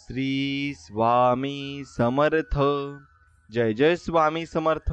श्री स्वामी समर्थ. जय जय स्वामी समर्थ.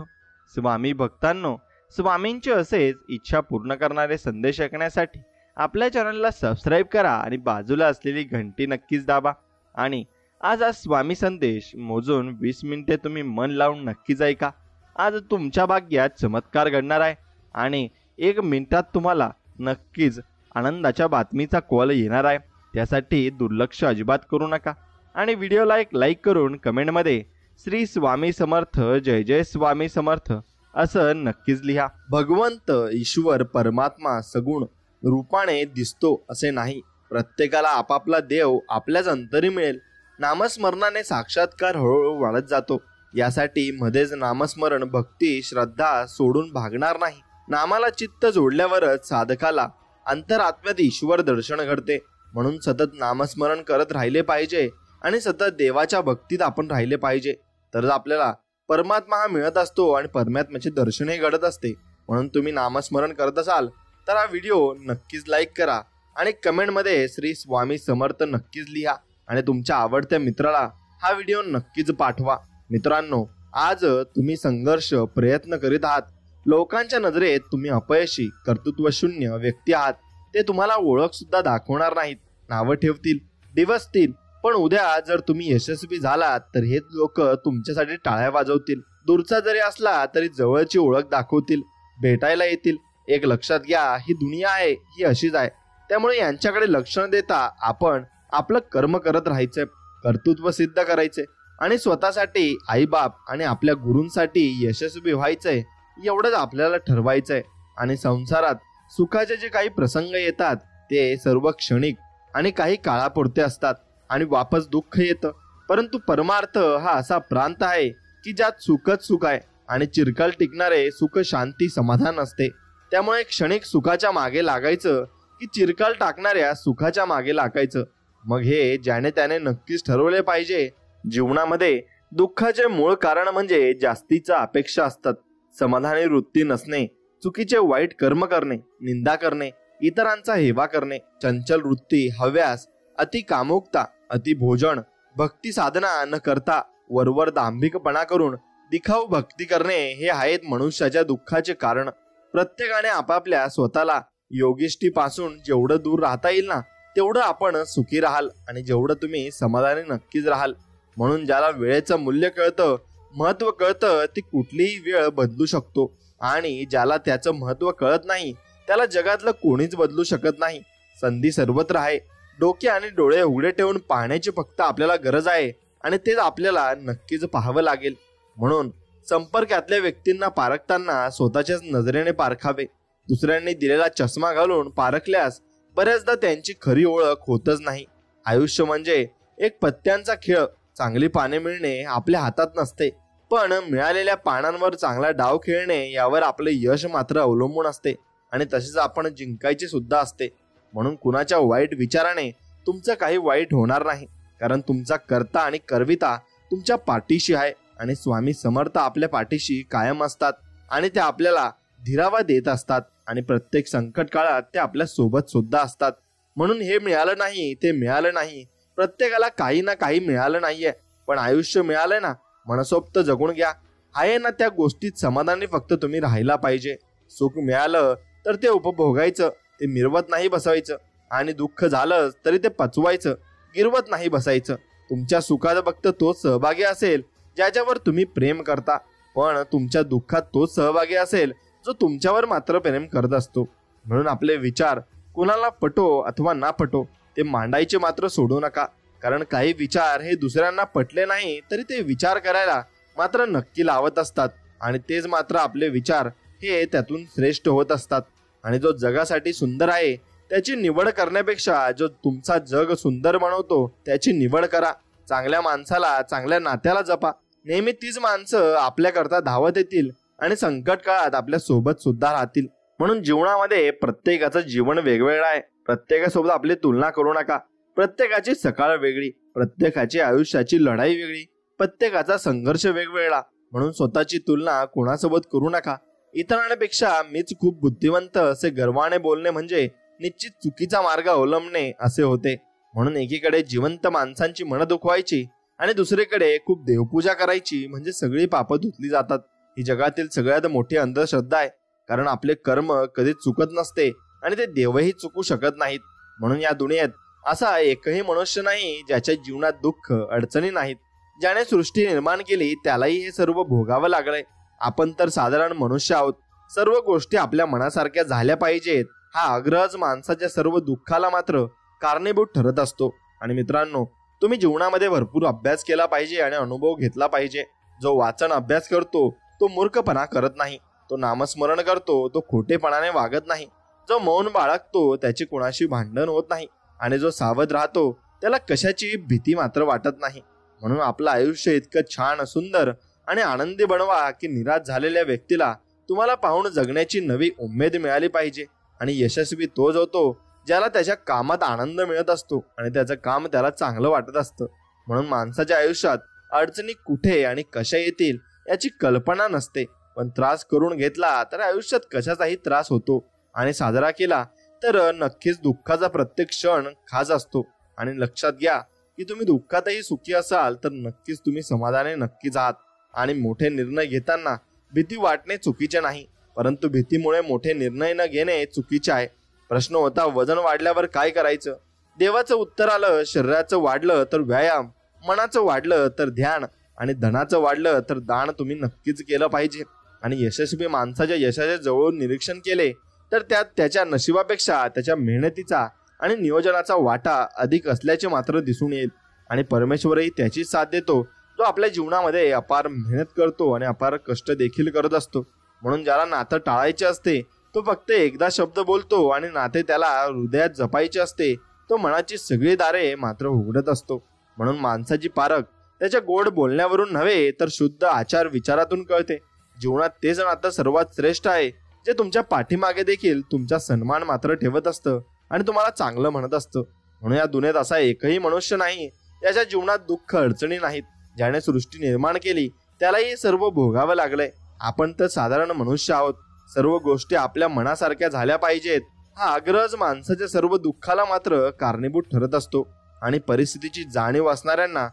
स्वामी भक्तांनो, स्वामींचे असेच इच्छा पूर्ण करणारे संदेश ऐकण्यासाठी आपल्या चॅनलला सबस्क्राईब करा आणि बाजूला असलेली घंटी नक्कीच दाबा. आणि आज स्वामी संदेश मोजून 20 मिनिटे तुम्ही मन लावून नक्कीच ऐका. आज तुमच्या भाग्यात चमत्कार घडणार आहे आणि 1 मिनिटात तुम्हाला नक्कीच आनंदाच्या बातमीचा कॉल येणार आहे. त्यासाठी दुर्लक्ष अजिबात करू नका आणि व्हिडिओला एक लाईक करून कमेंटमध्ये श्री स्वामी समर्थ, जय जय स्वामी समर्थ असं नक्कीच लिहा. भगवंत ईश्वर परमात्मा सगुण रूपाने दिसतो असे नाही. प्रत्येकाला आपापला देव आपल्याच अंतरी मिळेल. नामस्मरणाने साक्षात्कार हळूहळू वाढत जातो. यासाठी मध्येच नामस्मरण भक्ती श्रद्धा सोडून भागणार नाही. नामाला चित्त जोडल्यावरच साधकाला अंतरात्म्यात ईश्वर दर्शन घडते. म्हणून सतत नामस्मरण करत राहिले पाहिजे आणि सतत देवाच्या भक्तीत आपण राहिले पाहिजे. तरच आपल्याला परमात्मा हा मिळत असतो आणि परमात्म्याचे दर्शनही घडत असते. म्हणून तुम्ही नामस्मरण करत असाल तर हा व्हिडिओ नक्कीच लाईक करा आणि कमेंटमध्ये श्री स्वामी समर्थ नक्कीच लिहा आणि तुमच्या आवडत्या मित्राला हा व्हिडिओ नक्कीच पाठवा. मित्रांनो, आज तुम्ही संघर्ष प्रयत्न करीत आहात. लोकांच्या नजरेत तुम्ही अपयशी कर्तृत्वशून्य व्यक्ती आहात. ते तुम्हाला ओळख सुद्धा दाखवणार नाहीत. नावं ठेवतील, डिवसतील. पण उद्या जर तुम्ही यशस्वी झालात तर हेच लोक तुमच्यासाठी टाळ्या वाजवतील. दूरचा जरी असला तरी जवळची ओळख दाखवतील, भेटायला येतील. एक लक्षात घ्या, ही दुनिया आहे, ही अशीच आहे. त्यामुळे यांच्याकडे लक्ष न देता आपण आपलं कर्म करत राहायचंय, कर्तृत्व सिद्ध करायचे आणि स्वतःसाठी, आईबाप आणि आपल्या गुरूंसाठी यशस्वी व्हायचंय. एवढंच आपल्याला ठरवायचंय. आणि संसारात सुखाचे जे काही प्रसंग येतात ते सर्व क्षणिक आणि काही काळापुरते असतात आणि वापस दुःख येतं. परंतु परमार्थ हा असा प्रांत आहे की ज्यात सुखच सुख आहे आणि चिरकाल टिकणारे सुख, शांती, समाधान असते. त्यामुळे क्षणिक सुखाच्या मागे लागायचं की चिरकाल टाकणाऱ्या सुखाच्या मागे लागायचं, मग हे ज्याने त्याने नक्कीच ठरवले पाहिजे. जीवनामध्ये दुःखाचे मूळ कारण म्हणजे जास्तीच्या अपेक्षा असतात. समाधानी वृत्ती नसणे, चुकीचे वाईट कर्म करणे, निंदा करणे, इतरांचा हेवा करणे, चंचल वृत्ती, हव्यास, अति कामुकता, अति भोजन, भक्ती साधना न करता वरवर दांभिकपणा करून दिखाऊ भक्ती करणे हे आहेत मनुष्याच्या दुःखाचे कारण. प्रत्येकाने आपापल्या स्वतःला योगिष्टीपासून जेवढं दूर राहता येईल ना तेवढं आपण सुखी राहाल आणि जेवढं तुम्ही समाधानी नक्कीच राहाल. म्हणून ज्याला वेळेचं मूल्य कळतं, महत्व कळतं, ती कुठलीही वेळ बदलू शकतो. आणि ज्याला त्याचं महत्व कळत नाही त्याला जगातलं कोणीच बदलू शकत नाही. संधी सर्वत्र आहे. डोके आणि डोळे उघडे ठेवून पाहण्याची फक्त आपल्याला गरज आहे आणि तेच आपल्याला नक्कीच पाहावं लागेल. म्हणून संपर्कातल्या व्यक्तींना पारखताना स्वतःच्याच नजरेने पारखावे. दुसऱ्यांनी दिलेला चष्मा घालून पारखल्यास बऱ्याचदा त्यांची खरी ओळख होतच नाही. आयुष्य म्हणजे एक पत्त्यांचा खेळ. चांगली पाने मिळणे आपल्या हातात नसते, पण मिळालेल्या पानांवर चांगला डाव खेळणे यावर आपले यश मात्र अवलंबून असते आणि तसेच आपण जिंकायचे सुद्धा असते. म्हणून कुणाच्या वाईट विचाराने तुमचं काही वाईट होणार नाही, कारण तुमचा कर्ता आणि करविता तुमच्या पाठीशी आहे आणि स्वामी समर्थ आपल्या पाठीशी कायम असतात आणि ते आपल्याला धीरावा देत असतात आणि प्रत्येक संकट काळात ते आपल्या सोबत सुद्धा असतात. म्हणून हे मिळालं नाही, ते मिळालं नाही, प्रत्येकाला काही ना काही मिळालं नाहीये, पण आयुष्य मिळालंय ना, मनसोक्त जगून घ्या. आहे ना त्या गोष्टीत समाधानी फक्त तुम्ही राहायला पाहिजे. सुख मिळालं तर ते उपभोगायचं, ते मिरवत नाही बसायचं. आणि दुःख झालं तरी ते पचवायचं, गिरवत नाही बसायचं. तुमच्या सुखात फक्त तोच सहभागी असेल ज्याच्यावर तुम्ही प्रेम करता, पण तुमच्या दुःखात तोच सहभागी असेल जो तुमच्यावर मात्र प्रेम करत असतो. म्हणून आपले विचार कुणाला पटो अथवा ना पटो ते मांडायचे मात्र सोडू नका. कारण काही विचार हे दुसऱ्यांना पटले नाही तरी ते विचार करायला मात्र नक्की लावत असतात आणि तेच मात्र आपले विचार हे त्यातून श्रेष्ठ होत असतात. आणि जो जगासाठी सुंदर आहे त्याची निवड करण्यापेक्षा जो तुमचा जग सुंदर बनवतो त्याची निवड करा. चांगल्या माणसाला, चांगल्या नात्याला जपा. नेहमी तीच माणसं आपल्याकरता धावत येतील आणि संकट काळात आपल्या सोबत सुद्धा राहतील. म्हणून जीवनामध्ये प्रत्येकाचं जीवन वेगवेगळं आहे. प्रत्येकासोबत आपली तुलना करू नका. प्रत्येकाची सकाळ वेगळी, प्रत्येकाची आयुष्याची लढाई वेगळी, प्रत्येकाचा संघर्ष वेगवेगळा. म्हणून स्वतःची तुलना कोणासोबत करू नका. इतरांपेक्षा मीच खूप बुद्धिवंत असे गर्वाने बोलणे म्हणजे निश्चित चुकीचा मार्ग अवलंबणे असे होते. म्हणून एकीकडे जिवंत माणसांची मनं दुखवायची आणि दुसरीकडे खूप देवपूजा करायची म्हणजे सगळी पापं धुतली जातात. ही जगातील सगळ्यात मोठी अंधश्रद्धा आहे. कारण आपले कर्म कधीच चुकत नसते आणि ते देवही चुकू शकत नाहीत. म्हणून या दुनियेत असा एकही मनुष्य नाही ज्याच्या जीवनात दुःख अडचणी नाहीत. ज्याने सृष्टी निर्माण केली त्यालाही हे सर्व भोगावं लागलंय. आपण तर साधारण मनुष्य आहोत. सर्व गोष्टी आपल्या मनासारख्या झाल्या पाहिजेत हा आग्रहच माणसाच्या सर्व दुःखाला मात्र कारणीभूत ठरत असतो. आणि मित्रांनो, तुम्ही जीवनामध्ये भरपूर अभ्यास केला पाहिजे आणि अनुभव घेतला पाहिजे. जो वाचन अभ्यास करतो तो मूर्खपणा करत नाही. तो नामस्मरण करतो तो खोटेपणाने वागत नाही. जो मौन बाळगतो त्याची कुणाशी भांडण होत नाही. आणि जो सावध राहतो त्याला कशाची भीती मात्र वाटत नाही. म्हणून आपलं आयुष्य इतकं छान, सुंदर आणि आनंदी बनवा की निराश झालेल्या व्यक्तीला तुम्हाला पाहून जगण्याची नवी उमेद मिळाली पाहिजे. आणि यशस्वी तोच होतो ज्याला त्याच्या कामात आनंद मिळत असतो आणि त्याचं काम त्याला चांगलं वाटत असतं. म्हणून माणसाच्या आयुष्यात अडचणी कुठे आणि कशा येतील याची कल्पना नसते. पण त्रास करून घेतला तर आयुष्यात कशाचाही त्रास होतो आणि साजरा केला तर नक्कीच दुःखाचा प्रत्येक क्षण खास असतो. आणि लक्षात घ्या की तुम्ही दुःखातही सुखी असाल तर नक्कीच तुम्ही समाधानी नक्कीच आहात. आणि मोठे निर्णय घेताना भीती वाटणे चुकीचे नाही, परंतु भीतीमुळे मोठे निर्णय न घेणे चुकीचे आहे. प्रश्न होता वजन वाढल्यावर काय करायचं. देवाचं उत्तर आलं शरीराचं वाढलं तर व्यायाम, मनाचं वाढलं तर ध्यान आणि धनाचं वाढलं तर दान तुम्ही नक्कीच केलं पाहिजे. आणि यशस्वी माणसाच्या यशाचे जवळून निरीक्षण केले तर त्यात त्याच्या नशिबापेक्षा त्याच्या मेहनतीचा आणि नियोजनाचा वाटा अधिक असल्याचे मात्र दिसून येईल. आणि परमेश्वरही त्याची साथ देतो जो आपल्या जीवनामध्ये अपार मेहनत करतो आणि अपार कष्ट देखील करत असतो. म्हणून ज्याला नातं टाळायचे असते तो फक्त एकदा शब्द बोलतो आणि नाते त्याला हृदयात जपायचे असते तो मनाची सगळी दारे मात्र उघडत असतो. म्हणून माणसाची पारख त्याच्या गोड बोलण्यावरून नव्हे तर शुद्ध आचार विचारातून कळते. जीवनात तेच नातं सर्वात श्रेष्ठ आहे जे तुमच्या पाठीमागे देखील तुमचा सन्मान मात्र ठेवत असतं आणि तुम्हाला चांगलं म्हणत असतं. म्हणून या दुनियेत असा एकही मनुष्य नाही याच्या जीवनात दुःख अडचणी नाहीत. ज्याने सृष्टी निर्माण केली त्यालाही सर्व भोगावं लागलंय. आपण तर साधारण मनुष्य आहोत. सर्व गोष्टी आपल्या मनासारख्या झाल्या पाहिजेत हा आग्रहच माणसाच्या सर्व दुःखाला मात्र कारणीभूत ठरत असतो. आणि परिस्थितीची जाणीव असणाऱ्यांना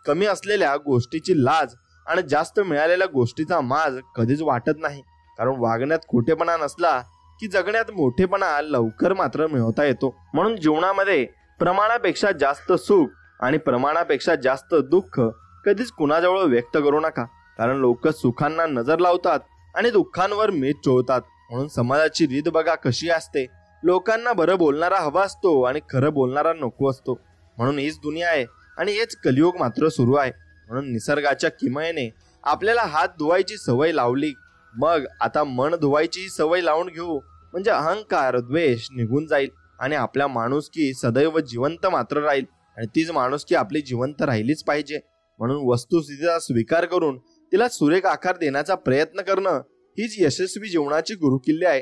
कमी असलेल्या गोष्टीची लाज आणि जास्त मिळालेल्या गोष्टीचा माज कधीच वाटत नाही. कारण वागण्यात खोटेपणा नसला की जगण्यात मोठेपणा लवकर मात्र मिळवता येतो. म्हणून जीवनामध्ये प्रमाणापेक्षा जास्त सुख आणि प्रमाणापेक्षा जास्त दुःख कधीच कुणाजवळ व्यक्त करू नका. कारण लोक सुखांना नजर लावतात आणि दुःखांवर मीठ चोळतात. म्हणून समाजाची रीत बघा कशी असते. लोकांना बरं बोलणारा हवा असतो आणि खरं बोलणारा नको असतो. म्हणून हीच दुनिया आहे आणि हेच कलियुग मात्र सुरू आहे. म्हणून निसर्गाच्या किमयेने आपल्याला हात धुवायची सवय लावली, मग आता मन धुवायची सवय लावून घेऊ म्हणजे अहंकार द्वेष निघून जाईल आणि आपल्या माणुसकी सदैव जिवंत मात्र राहील. आणि तीच माणुसकी आपली जिवंत राहिलीच पाहिजे. म्हणून वस्तुस्थितीचा स्वीकार करून तिला सुरेख आकार देण्याचा प्रयत्न करणं हीच यशस्वी जीवनाची गुरुकिल्ली आहे.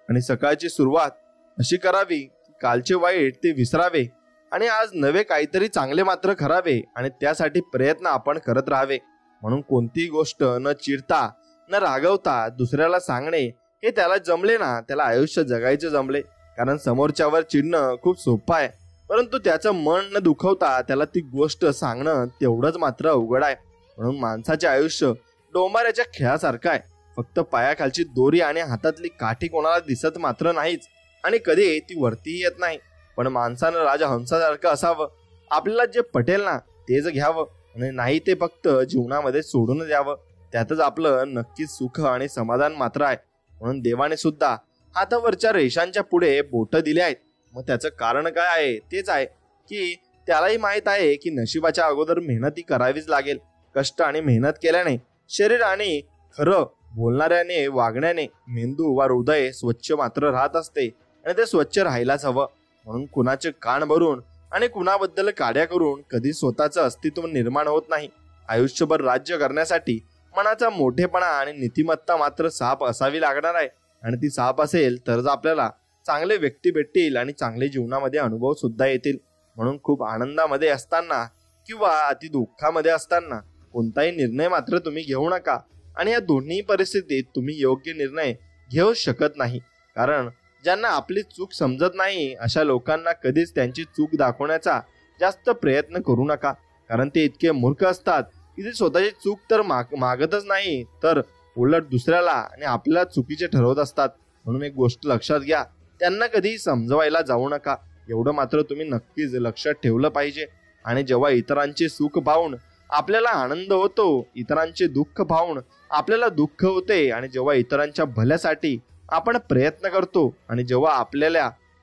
आणि सकाळची सुरुवात अशी करावी की कालचे वाईट ते विसरावे आणि आज नवे काहीतरी चांगले मात्र करावे आणि त्यासाठी प्रयत्न आपण करत राहावे. म्हणून कोणतीही गोष्ट न चिडता न रागवता दुसऱ्याला सांगणे हे त्याला जमले ना त्याला आयुष्य जगायचे जमले. कारण समोरच्यावर चिडणं खूप सोपं आहे, परंतु त्याचं मन न दुखवता त्याला ती गोष्ट सांगणं तेवढंच मात्र अवघड आहे. म्हणून माणसाचे आयुष्य डोंबाऱ्याच्या खेळासारखं आहे. फक्त पायाखालची दोरी आणि हातातली काठी कोणाला दिसत मात्र नाहीच आणि कधी ती वरतीही येत नाही. पण माणसानं राजहंसासारखं असावं. आपल्याला जे पटेल ना तेच घ्यावं आणि नाही ते फक्त जीवनामध्ये सोडून द्यावं. त्यातच आपलं नक्कीच सुख आणि समाधान मात्र आहे. म्हणून देवाने सुद्धा हातावरच्या रेषांच्या पुढे बोट दिले आहेत. मग त्याचं कारण काय आहे तेच आहे की त्यालाही माहित आहे की नशिबाच्या अगोदर मेहनती करावीच लागेल. कष्ट आणि मेहनत केल्याने शरीर आणि खरं बोलणाऱ्याने वागण्याने मेंदू वा हृदय स्वच्छ मात्र राहत असते आणि ते स्वच्छ राहायलाच हवं. म्हणून कुणाचे कान भरून आणि कुणाबद्दल काड्या करून कधी स्वतःचं अस्तित्व निर्माण होत नाही. आयुष्यभर राज्य करण्यासाठी मनाचा मोठेपणा आणि नीतिमत्ता मात्र साफ असावी लागणार आहे. आणि ती साफ असेल तरच आपल्याला चांगले व्यक्ती भेटतील आणि चांगले जीवनामध्ये अनुभव सुद्धा येतील. म्हणून खूप आनंदामध्ये असताना किंवा अति दुःखामध्ये असताना कोणताही निर्णय मात्र तुम्ही घेऊ नका. आणि या दोन्ही परिस्थितीत तुम्ही योग्य निर्णय घेऊ शकत नाही. कारण ज्यांना आपली चूक समजत नाही अशा लोकांना कधीच त्यांची चूक दाखवण्याचा जास्त प्रयत्न करू नका, कारण ते इतके मूर्ख असतात की ते स्वतःची चूक तर मागतच नाही, तर उलट दुसऱ्याला आणि आपल्याला चुकीचे ठरवत असतात. म्हणून एक गोष्ट लक्षात घ्या, त्यांना कधी समजवायला जाऊ नका, एवढं मात्र तुम्ही नक्कीच लक्षात ठेवलं पाहिजे. आणि जेव्हा इतरांचे सुख पाहून आपल्याला आनंद होतो, इतरांचे दुःख पाहून आपल्याला दुःख होते, आणि जेव्हा इतरांच्या भल्यासाठी आपण प्रयत्न करतो आणि जेव्हा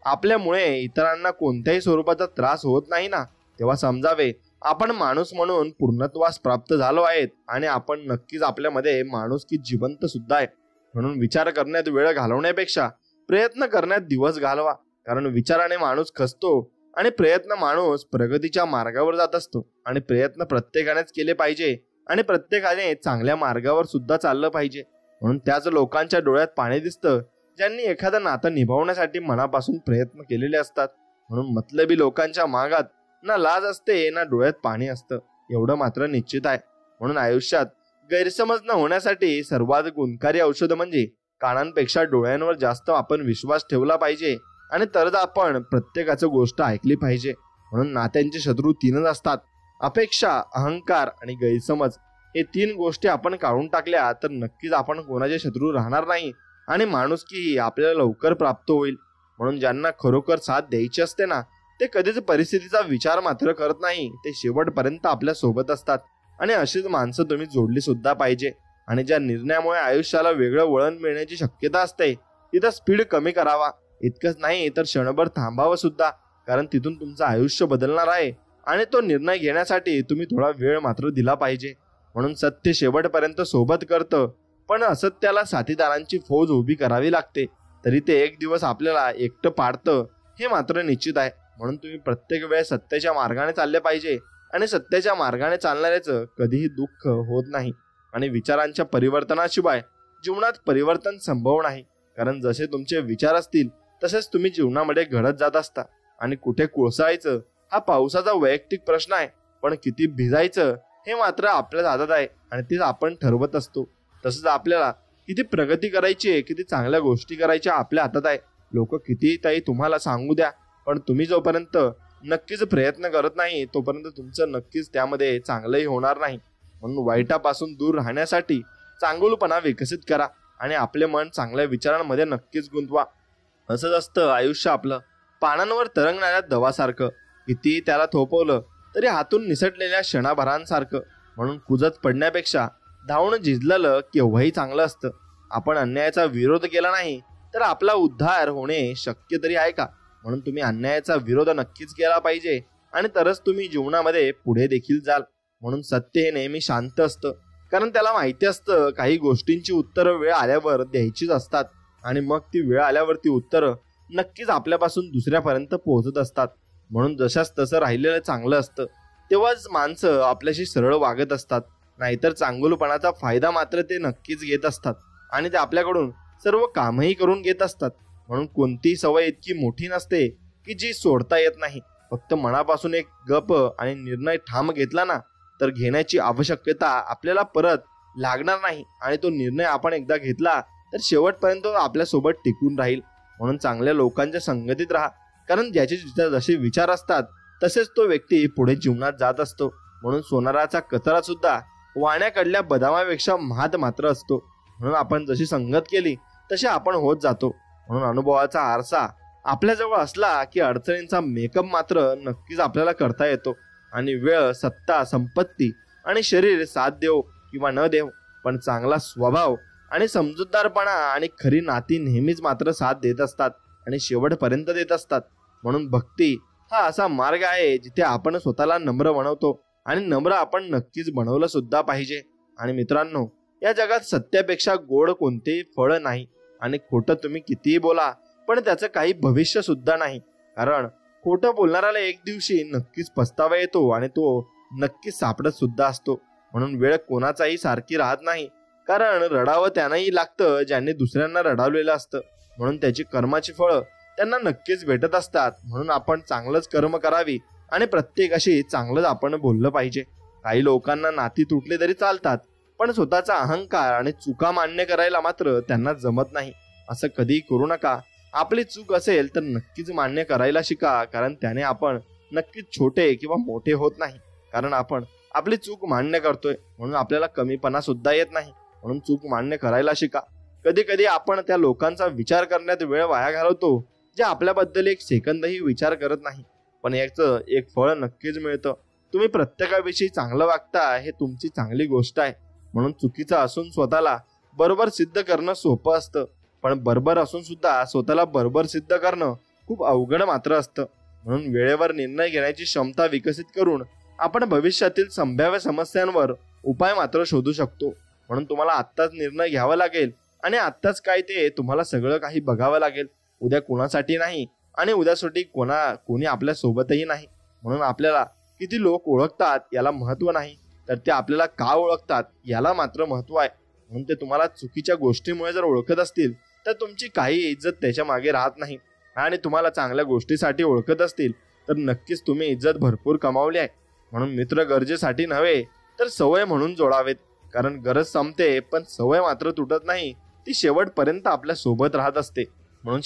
आपल्यामुळे इतरांना कोणत्याही स्वरूपाचा त्रास होत नाही ना, तेव्हा समजावे आपण माणूस म्हणून पूर्णत्वास प्राप्त झालो आहेत आणि आपण नक्कीच आपल्यामध्ये माणुसकी जिवंत सुद्धा आहे. म्हणून विचार करण्यात वेळ घालवण्यापेक्षा प्रयत्न करण्यात दिवस घालवा, कारण विचाराने माणूस खचतो आणि प्रयत्न माणूस प्रगतीच्या मार्गावर जात असतो. आणि प्रयत्न प्रत्येकानेच केले पाहिजे आणि प्रत्येकाने चांगल्या मार्गावर सुद्धा चाललं पाहिजे. म्हणून त्याच लोकांच्या डोळ्यात पाणी दिसतं ज्यांनी एखादं नातं निभावण्यासाठी मनापासून प्रयत्न केलेले असतात. म्हणून मतलबी लोकांच्या मागात ना लाज असते ना डोळ्यात पाणी असतं, एवढं मात्र निश्चित आहे. म्हणून आयुष्यात गैरसमज न होण्यासाठी सर्वात गुणकारी औषध म्हणजे कानांपेक्षा डोळ्यांवर जास्त आपण विश्वास ठेवला पाहिजे आणि तरच आपण प्रत्येकाचं गोष्ट ऐकली पाहिजे. म्हणून नात्यांचे शत्रू तीनच असतात: अपेक्षा, अहंकार आणि गैरसमज. हे तीन गोष्टी आपण काढून टाकल्या तर नक्कीच आपण कोणाचे शत्रू राहणार नाही आणि माणुसकी आपल्याला लवकर प्राप्त होईल. म्हणून ज्यांना खरोखर साथ द्यायची असते ना, ते कधीच परिस्थितीचा विचार मात्र करत नाही, ते शेवटपर्यंत आपल्या सोबत असतात. आणि अशीच माणसं तुम्ही जोडली सुद्धा पाहिजे. आणि ज्या निर्णयामुळे आयुष्याला वेगळं वळण मिळण्याची शक्यता असते तिथं स्पीड कमी करावा. इतकंच नाही तर क्षणभर थांबावं सुद्धा, कारण तिथून तुमचं आयुष्य बदलणार आहे आणि तो निर्णय घेण्यासाठी तुम्ही थोडा वेळ मात्र दिला पाहिजे. म्हणून सत्य शेवटपर्यंत सोबत करतं, पण असत्याला साथीदारांची फौज उभी करावी लागते, तरी ते एक दिवस आपल्याला एकटं पाडतं हे मात्र निश्चित आहे. म्हणून तुम्ही प्रत्येक वेळेस सत्याच्या मार्गाने चालले पाहिजे आणि सत्याच्या मार्गाने चालणाऱ्याचं कधीही दुःख होत नाही. आणि विचारांच्या परिवर्तनाशिवाय जीवनात परिवर्तन संभव नाही, कारण जसे तुमचे विचार असतील तसेच तुम्ही जीवनामध्ये घडत जात असता. आणि कुठे कोसळायचं हा पावसाचा वैयक्तिक प्रश्न आहे, पण किती भिजायचं हे मात्र आपल्या हातात आहे आणि तेच आपण ठरवत असतो. तसंच आपल्याला किती प्रगती करायची आहे, किती चांगल्या गोष्टी करायच्या आपल्या हातात आहे. लोक कितीही ताई तुम्हाला सांगू द्या, पण तुम्ही जोपर्यंत नक्कीच प्रयत्न करत नाही तोपर्यंत तुमचं नक्कीच त्यामध्ये चांगलंही होणार नाही. म्हणून वाईटापासून दूर राहण्यासाठी चांगुलपणा विकसित करा आणि आपले मन चांगल्या विचारांमध्ये नक्कीच गुंतवा. असंच असतं आयुष्य आपलं पानांवर तरंगणाऱ्या दवासारखं, किती त्याला थोपवलं तरी हातून निसटलेल्या क्षणाभरांसारखं. म्हणून कुजत पडण्यापेक्षा धावून झिजलेलं केव्हाही चांगलं असतं. आपण अन्यायाचा विरोध केला नाही तर आपला उद्धार होणे शक्य तरी आहे का? म्हणून तुम्ही अन्यायाचा विरोध नक्कीच केला पाहिजे आणि तरच तुम्ही जीवनामध्ये पुढे देखील जाल. म्हणून सत्य हे नेहमी शांत असतं, कारण त्याला माहिती असतं काही गोष्टींची उत्तरं वेळ आल्यावर द्यायचीच असतात आणि मग ती वेळ आल्यावर ती उत्तरं नक्कीच आपल्यापासून दुसऱ्यापर्यंत पोहोचत असतात. म्हणून जशाच तसं राहिलेलं चांगलं असतं, तेव्हाच माणसं आपल्याशी सरळ वागत असतात. नाहीतर चांगुलपणाचा फायदा मात्र ते नक्कीच घेत असतात आणि ते आपल्याकडून सर्व कामही करून घेत असतात. म्हणून कोणतीही सवय इतकी मोठी नसते की जी सोडता येत नाही. फक्त मनापासून एक गप आणि निर्णय ठाम घेतला ना, तर घेण्याची आवश्यकता आपल्याला परत लागणार नाही आणि तो निर्णय आपण एकदा घेतला तर शेवटपर्यंत आपल्यासोबत टिकून राहील. म्हणून चांगल्या लोकांच्या संगतीत राहा, कारण ज्याचे जसे विचार असतात तसेच तो व्यक्ती पुढे जीवनात जात असतो. म्हणून सोनाराचा कचरा सुद्धा वाण्याकडल्या बदामापेक्षा महाग मात्र असतो. म्हणून आपण जशी संगत केली तशी आपण होत जातो. म्हणून अनुभवाचा आरसा आपल्याजवळ असला की अडचणींचा मेकअप मात्र नक्कीच आपल्याला करता येतो. आणि वेळ, सत्ता, संपत्ती आणि शरीर साथ देव किंवा न देव, पण चांगला स्वभाव आणि समजूतदारपणा आणि खरी नाती नेहमीच मात्र साथ देत असतात आणि शेवटपर्यंत देत असतात. म्हणून भक्ती हा असा मार्ग आहे जिथे आपण स्वतःला नम्र बनवतो आणि नम्र आपण नक्कीच बनवलं सुद्धा पाहिजे. आणि मित्रांनो, या जगात सत्यापेक्षा गोड कोणतेही फळ नाही आणि खोटं तुम्ही कितीही बोला पण त्याचं काही भविष्य सुद्धा नाही, कारण खोटं बोलणाऱ्याला एक दिवशी नक्कीच पस्तावा येतो आणि तो नक्कीच सापडत सुद्धा असतो. म्हणून वेळ कोणाचाही सारखी राहत नाही, कारण रडावं त्यांनाही लागतं ज्यांनी दुसऱ्यांना रडावलेलं असतं. म्हणून त्याची कर्माची फळं त्यांना नक्कीच भेटत असतात. म्हणून आपण चांगलंच कर्म करावी आणि प्रत्येकाशी चांगलंच आपण बोललं पाहिजे. काही लोकांना नाती तुटले तरी चालतात, पण स्वतःचा अहंकार आणि चुका मान्य करायला मात्र त्यांना जमत नाही. असं कधीही करू नका. आपली चूक असेल तर नक्कीच मान्य करायला शिका, कारण त्याने आपण नक्कीच छोटे किंवा मोठे होत नाही. कारण आपण आपली चूक मान्य करतोय म्हणून आपल्याला कमीपणा सुद्धा येत नाही. म्हणून चूक मान्य करायला शिका. कधी कधी आपण त्या लोकांचा विचार करण्यात वेळ वाया घालवतो जे आपल्याबद्दल एक सेकंदही विचार करत नाही, पण याचं एक फळ नक्कीच मिळतं. तुम्ही प्रत्येकाविषयी चांगलं वागता हे तुमची चांगली गोष्ट आहे. म्हणून चुकीचं असून स्वतःला बरोबर सिद्ध करणं सोपं असतं, पण बरोबर असून सुद्धा स्वतःला बरोबर सिद्ध करणं खूप अवघड मात्र असतं. म्हणून वेळेवर निर्णय घेण्याची क्षमता विकसित करून आपण भविष्यातील संभाव्य समस्यांवर उपाय मात्र शोधू शकतो. म्हणून तुम्हाला आत्ताच निर्णय घ्यावा लागेल आणि आत्ताच काय ते तुम्हाला सगळं काही बघावं लागेल. उद्या कोणासाठी नाही आणि उद्यासाठी कोणी आपल्या सोबतही नाही. म्हणून आपल्याला किती लोक ओळखतात याला महत्व नाही, तर ते आपल्याला का ओळखतात याला मात्र महत्व आहे. म्हणून ते तुम्हाला चुकीच्या गोष्टीमुळे जर ओळखत असतील तर तुमची काही इज्जत त्याच्या मागे राहत नाही, आणि तुम्हाला चांगल्या गोष्टीसाठी ओळखत असतील तर नक्कीच तुम्ही इज्जत भरपूर कमावली आहे. म्हणून मित्र गरजेसाठी नव्हे तर सवय म्हणून जोडावेत, कारण गरज संपते पण सवय मात्र तुटत नाही, ती शेवटपर्यंत आपल्या सोबत राहत असते. म्हणून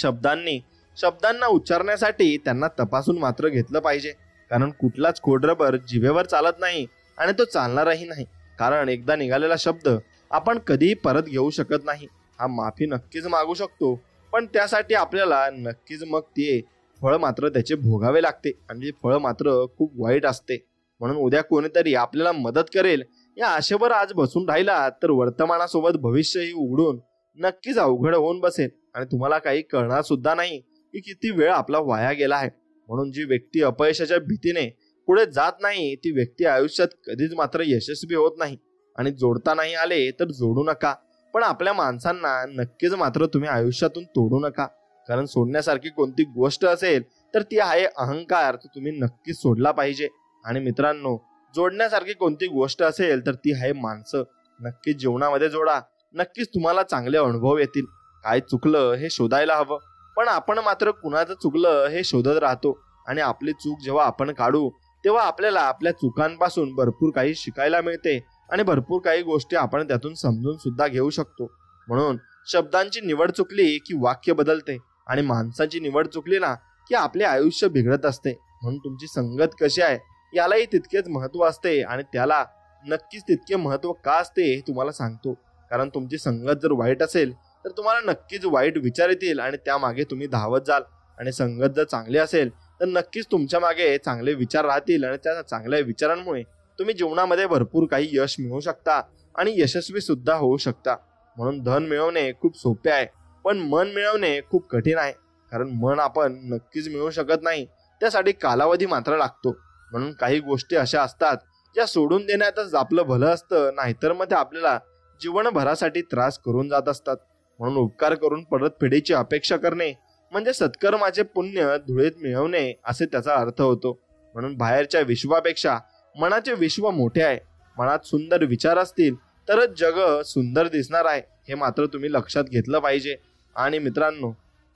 शब्दांना उच्चारण्यासाठी त्यांना तपासून मात्र घेतलं पाहिजे, कारण कुठलाच खोडरबर जिभेवर चालत नाही आणि तो चालणारही नाही. कारण एकदा निघालेला शब्द आपण कधीही परत घेऊ शकत नाही. हा माफी नक्कीच मागू शकतो, पण त्यासाठी आपल्याला नक्कीच मग ते फळ मात्र त्याचे भोगावे लागते, आणि फळ मात्र खूप वाईट असते. म्हणून उद्या कोणीतरी आपल्याला मदत करेल या आशेवर आज बसून राहिला तर वर्तमानासोबत भविष्यही उघडून नक्कीच अवघड होऊन बसेल, आणि तुम्हाला काही कळणार सुद्धा नाही की किती वेळ आपला वाया गेला आहे. म्हणून जी व्यक्ती अपयशाच्या भीतीने पुढे जात नाही ती व्यक्ती आयुष्यात कधीच मात्र यशस्वी होत नाही. आणि जोडता नाही आले तर जोडू नका, पण आपल्या माणसांना नक्कीच मात्र तुम्ही आयुष्यातून तोडू नका. कारण सोडण्यासारखी कोणती गोष्ट असेल तर ती आहे अहंकार, तो तुम्ही नक्कीच सोडला पाहिजे. आणि मित्रांनो, जोडण्यासारखी कोणती गोष्ट असेल तर ती आहे माणसं. नक्कीच जीवनामध्ये जोडा, नक्कीच तुम्हाला चांगले अनुभव येतील. काय चुकलं हे शोधायला हवं, पण आपण मात्र कुणाचं चुकलं हे शोधत राहतो. आणि आपली चूक जेव्हा आपण काढू तेव्हा आपल्याला आपल्या चुकांपासून भरपूर काही शिकायला मिळते, आणि भरपूर काही गोष्टी आपण त्यातून समजून सुद्धा घेऊ शकतो. म्हणून शब्दांची निवड चुकली की वाक्य बदलते, आणि माणसाची निवड चुकली ना की आपले आयुष्य बिघडत असते. म्हणून तुमची संगत कशी आहे यालाही तितकेच महत्व असते, आणि त्याला नक्कीच तितके महत्व का असते हे तुम्हाला सांगतो. कारण तुमची संगत जर वाईट असेल तर तुम्हाला नक्कीच वाईट विचार येतील आणि त्यामागे तुम्ही धावत जाल. आणि संगत जर चांगली असेल तर नक्कीच तुमच्या मागे चांगले विचार राहतील, आणि त्या चांगल्या विचारांमुळे तुम्ही जीवनामध्ये भरपूर काही यश मिळवू शकता आणि यशस्वी सुद्धा होऊ शकता. म्हणून धन मिळवणे खूप सोपे आहे, पण मन मिळवणे खूप कठीण आहे. कारण मन आपण नक्कीच मिळवू शकत नाही, त्यासाठी कालावधी मात्र लागतो. म्हणून काही गोष्टी अशा असतात ज्या सोडून देण्यातच आपलं भलं असतं, नाहीतर मग ते आपल्याला जीवनभरासाठी त्रास करून जात असतात. म्हणून उपकार करून परतफेडीची अपेक्षा करणे म्हणजे सत्कर्माचे पुण्य धुळीत मिळवणे असे त्याचा अर्थ होतो. म्हणून बाहेरच्या विश्वापेक्षा मनाचे विश्व मोठे आहे. मनात सुंदर विचार असतील तरच जग सुंदर दिसणार आहे, हे मात्र तुम्ही लक्षात घेतलं पाहिजे. आणि मित्रांनो,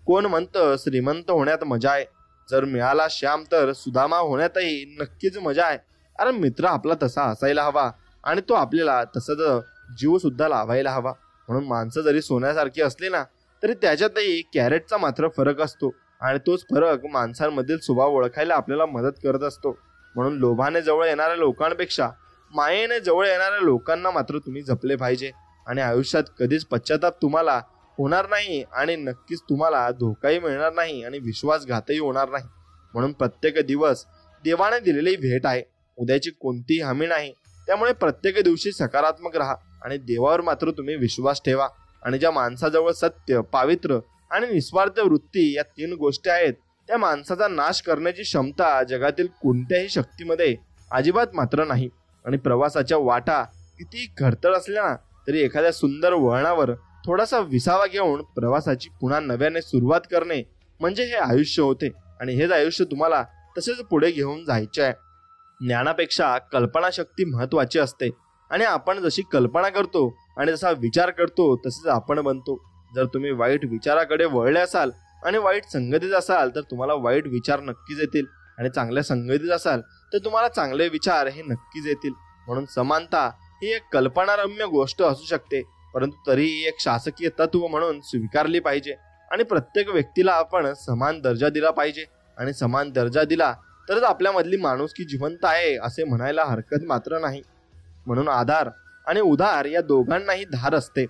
कोण म्हणतं श्रीमंत होण्यात मजा आहे, जर मिळाला श्याम तर सुदामा होण्यातही नक्कीच मजा आहे. अरे मित्र आपला तसा असायला हवा, आणि तो आपल्याला तसंच जीव सुद्धा लावायला हवा. म्हणून माणसं जरी सोन्यासारखी असली ना तरी त्याच्यातही कॅरेटचा मात्र फरक असतो, आणि तोच फरक माणसांमधील स्वभाव ओळखायला आपल्याला मदत करत असतो. म्हणून लोभाने जवळ येणाऱ्या लोकांपेक्षा मायेने जवळ येणाऱ्या लोकांना मात्र तुम्ही जपले पाहिजे. आणि आयुष्यात कधीच पश्चाताप तुम्हाला होणार नाही, आणि नक्कीच तुम्हाला धोकाही मिळणार नाही आणि विश्वासघातही होणार नाही. म्हणून प्रत्येक दिवस देवाने दिलेली भेट आहे, उद्याची कोणतीही हमी नाही. त्यामुळे प्रत्येक दिवशी सकारात्मक राहा आणि देवावर मात्र तुम्ही विश्वास ठेवा. आणि ज्या माणसाजवळ सत्य, पावित्र्य आणि निस्वार्थ वृत्ती या 3 गोष्टी आहेत, त्या माणसाचा नाश करण्याची क्षमता जगातील कोणत्याही शक्तीमध्ये अजिबात मात्र नाही. आणि प्रवासाच्या वाटा किती खडतर असल्या ना तरी एखाद्या सुंदर वळणावर थोडासा विसावा घेऊन प्रवासाची पुन्हा नव्याने सुरुवात करणे म्हणजे हे आयुष्य होते, आणि हेच आयुष्य तुम्हाला तसेच पुढे घेऊन जायचे आहे. ज्ञानापेक्षा कल्पनाशक्ती महत्वाची असते, आणि आपण जशी कल्पना करतो आणि जसा विचार करतो तसेच आपण बनतो. जर तुम्ही वाईट विचाराकडे वळले असाल आणि वाईट संगतीत असाल तर तुम्हाला वाईट विचार नक्कीच येतील, आणि चांगल्या संगतीत असाल तर तुम्हाला चांगले विचार हे नक्कीच येतील. म्हणून समानता ही एक कल्पनारम्य गोष्ट असू शकते, परंतु तरीही एक शासकीय तत्व म्हणून स्वीकारली पाहिजे. आणि प्रत्येक व्यक्तीला आपण समान दर्जा दिला पाहिजे. आणि समान दर्जा दिला तरच आपल्यामधली माणुसकी जिवंत आहे असे म्हणायला हरकत मात्र नाही. म्हणून आधार आणि उधार या दोघांनाही धार असते.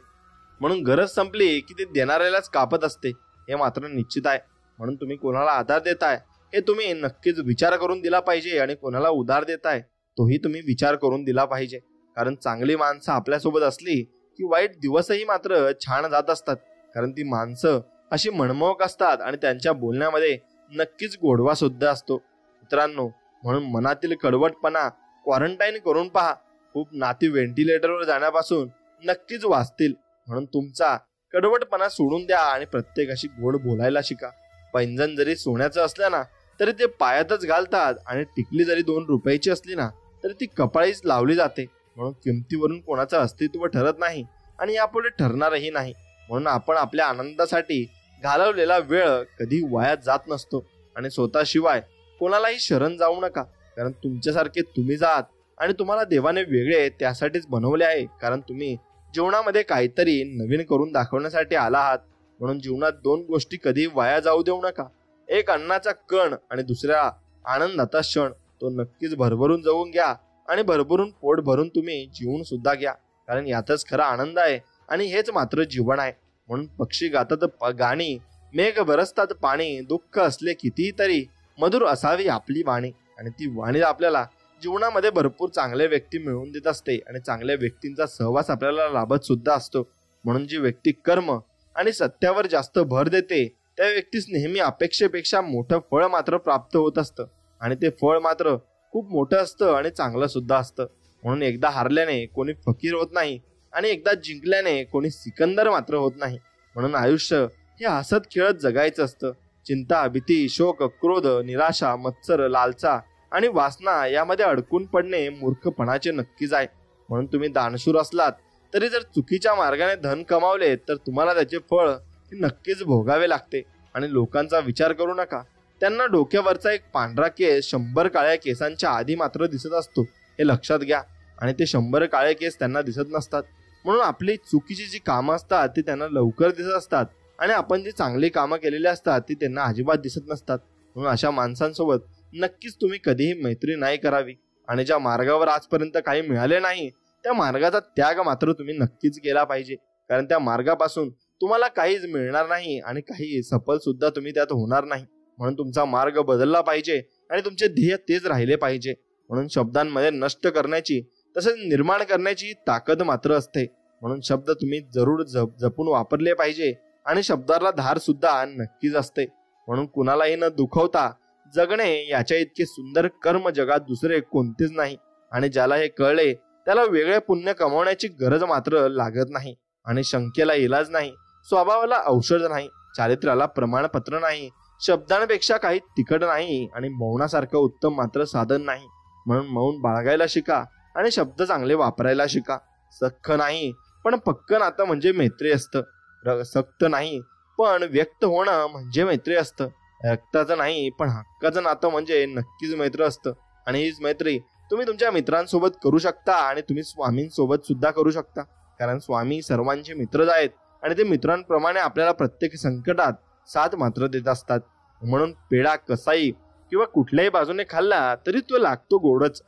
म्हणून गरज संपली की ते देणाऱ्यालाच कापत असते हे मात्र निश्चित आहे. म्हणून तुम्ही कोणाला आधार देताय हे तुम्ही नक्कीच विचार करून दिला पाहिजे आणि कोणाला उधार देताय तोही तुम्ही विचार करून दिला पाहिजे. कारण चांगली माणसं आपल्यासोबत असली की वाईट दिवसही मात्र छान जात असतात. कारण ती माणसं अशी मनमोहक असतात आणि त्यांच्या बोलण्यामध्ये नक्कीच गोडवा सुद्धा असतो. मित्रांनो, म्हणून मनातील कडवटपणा क्वारंटाईन करून पहा. खूप नाती व्हेंटिलेटरवर जाण्यापासून नक्कीच वाचतील. म्हणून तुमचा कडवटपणा सोडून द्या आणि प्रत्येकाशी गोड बोलायला शिका. पैंजण जरी सोन्याचं असलं ना तरी ते पायातच घालतात आणि टिकली जरी 2 रुपयाची असली ना तरी ती कपाळीच लावली जाते. म्हणून किमतीवरून कोणाचं अस्तित्व ठरत नाही आणि यापुढे ठरणारही नाही. म्हणून आपण आपल्या आनंदासाठी घालवलेला वेळ कधी वाया जात नसतो. आणि स्वतःशिवाय कोणालाही शरण जाऊ नका. कारण तुमच्यासारखे तुम्ही जात आणि तुम्हाला देवाने वेगळे त्यासाठीच बनवले आहे. कारण तुम्ही जीवनामध्ये काहीतरी नवीन करून दाखवण्यासाठी आला आहात. म्हणून जीवनात 2 गोष्टी कधी वाया जाऊ देऊ नका. एक अन्नाचा कण आणि दुसरा आनंदाचा क्षण. तो नक्कीच भरभरून जगून घ्या आणि भरभरून पोट भरून तुम्ही जीवन सुद्धा घ्या. कारण यातच खरा आनंद आहे आणि हेच मात्र जीवन आहे. म्हणून पक्षी गातात गाणी, मेघ बरसतात पाणी, दुःख असले कितीही तरी मधुर असावी आपली वाणी. आणि ती वाणी आपल्याला जीवनामध्ये भरपूर चांगले व्यक्ती मिळवून देत असते आणि चांगल्या व्यक्तींचा सहवास आपल्याला लाभत सुद्धा असतो. म्हणून जी व्यक्ती कर्म आणि सत्यावर जास्त भर देते त्या व्यक्तीस नेहमी अपेक्षेपेक्षा मोठं फळ मात्र प्राप्त होत असतं. आणि ते फळ मात्र खूप मोठं असतं आणि चांगलं सुद्धा असतं. म्हणून एकदा हारल्याने कोणी फकीर होत नाही आणि एकदा जिंकल्याने कोणी सिकंदर मात्र होत नाही. म्हणून आयुष्य हे हसत खेळत जगायचं असतं. चिंता, भीती, शोक, क्रोध, निराशा, मत्सर, लालसा आणि वासना यामध्ये अडकून पडणे मूर्खपणाचे नक्कीच आहे. म्हणून तुम्ही दानशूर असलात तरी जर चुकीच्या मार्गाने धन कमावले तर तुम्हाला त्याचे फळ नक्कीच भोगावे लागते. आणि लोकांचा विचार करू नका. त्यांना डोक्यावरचा एक पांढरा केस 100 काळ्या केसांच्या आधी मात्र दिसत असतो हे लक्षात घ्या. आणि ते 100 काळे केस त्यांना दिसत नसतात. म्हणून आपली चुकीची जी कामं असतात ती त्यांना लवकर दिसत असतात आणि आपण जी चांगली कामं केलेली असतात ती त्यांना अजिबात दिसत नसतात. म्हणून अशा माणसांसोबत नक्कीच तुम्ही कधीही मैत्री नाही करावी. आणि ज्या मार्गावर आजपर्यंत काही मिळाले नाही त्या मार्गाचा त्याग मात्र तुम्ही नक्कीच केला पाहिजे. कारण त्या मार्गापासून तुम्हाला काहीच मिळणार नाही आणि काही सफल सुद्धा तुम्ही त्यात होणार नाही. म्हणून तुमचा मार्ग बदलला पाहिजे आणि तुमचे ध्येय तेच राहिले पाहिजे. म्हणून शब्दांमध्ये नष्ट करण्याची तसेच निर्माण करण्याची ताकद मात्र असते. म्हणून शब्द तुम्ही जरूर जपून वापरले पाहिजे आणि शब्दाला धार सुद्धा नक्कीच असते. म्हणून कुणालाही न दुखवता जगणे याच्या इतके सुंदर कर्म जगात दुसरे कोणतेच नाही. आणि ज्याला हे कळले त्याला वेगळे पुण्य कमावण्याची गरज मात्र लागत नाही. आणि शंकेला इलाज नाही, स्वभावाला औषध नाही, चारित्र्याला प्रमाणपत्र नाही, शब्दांपेक्षा काही तिखट नाही आणि मौनासारखं उत्तम मात्र साधन नाही. म्हणून मौन बाळगायला शिका आणि शब्द चांगले वापरायला शिका. सख्ख नाही पण पक्क नातं म्हणजे मैत्री असतं. सक्त नाही पण व्यक्त होणं म्हणजे मैत्री असतं. रक्ताचं नाही पण हक्काचं नातं म्हणजे नक्कीच मैत्री असतं. आणि हीच मैत्री तुम्ही तुमच्या मित्रांसोबत करू शकता आणि तुम्ही स्वामींसोबत सुद्धा करू शकता. कारण स्वामी सर्वांचे मित्रच आहेत आणि ते मित्रांप्रमाणे आपल्याला प्रत्येक संकटात साथ मात्र देत असतात. म्हणून पेढा कसाही किंवा कुठल्याही बाजूने खाल्ला तरी तो लागतो गोडच.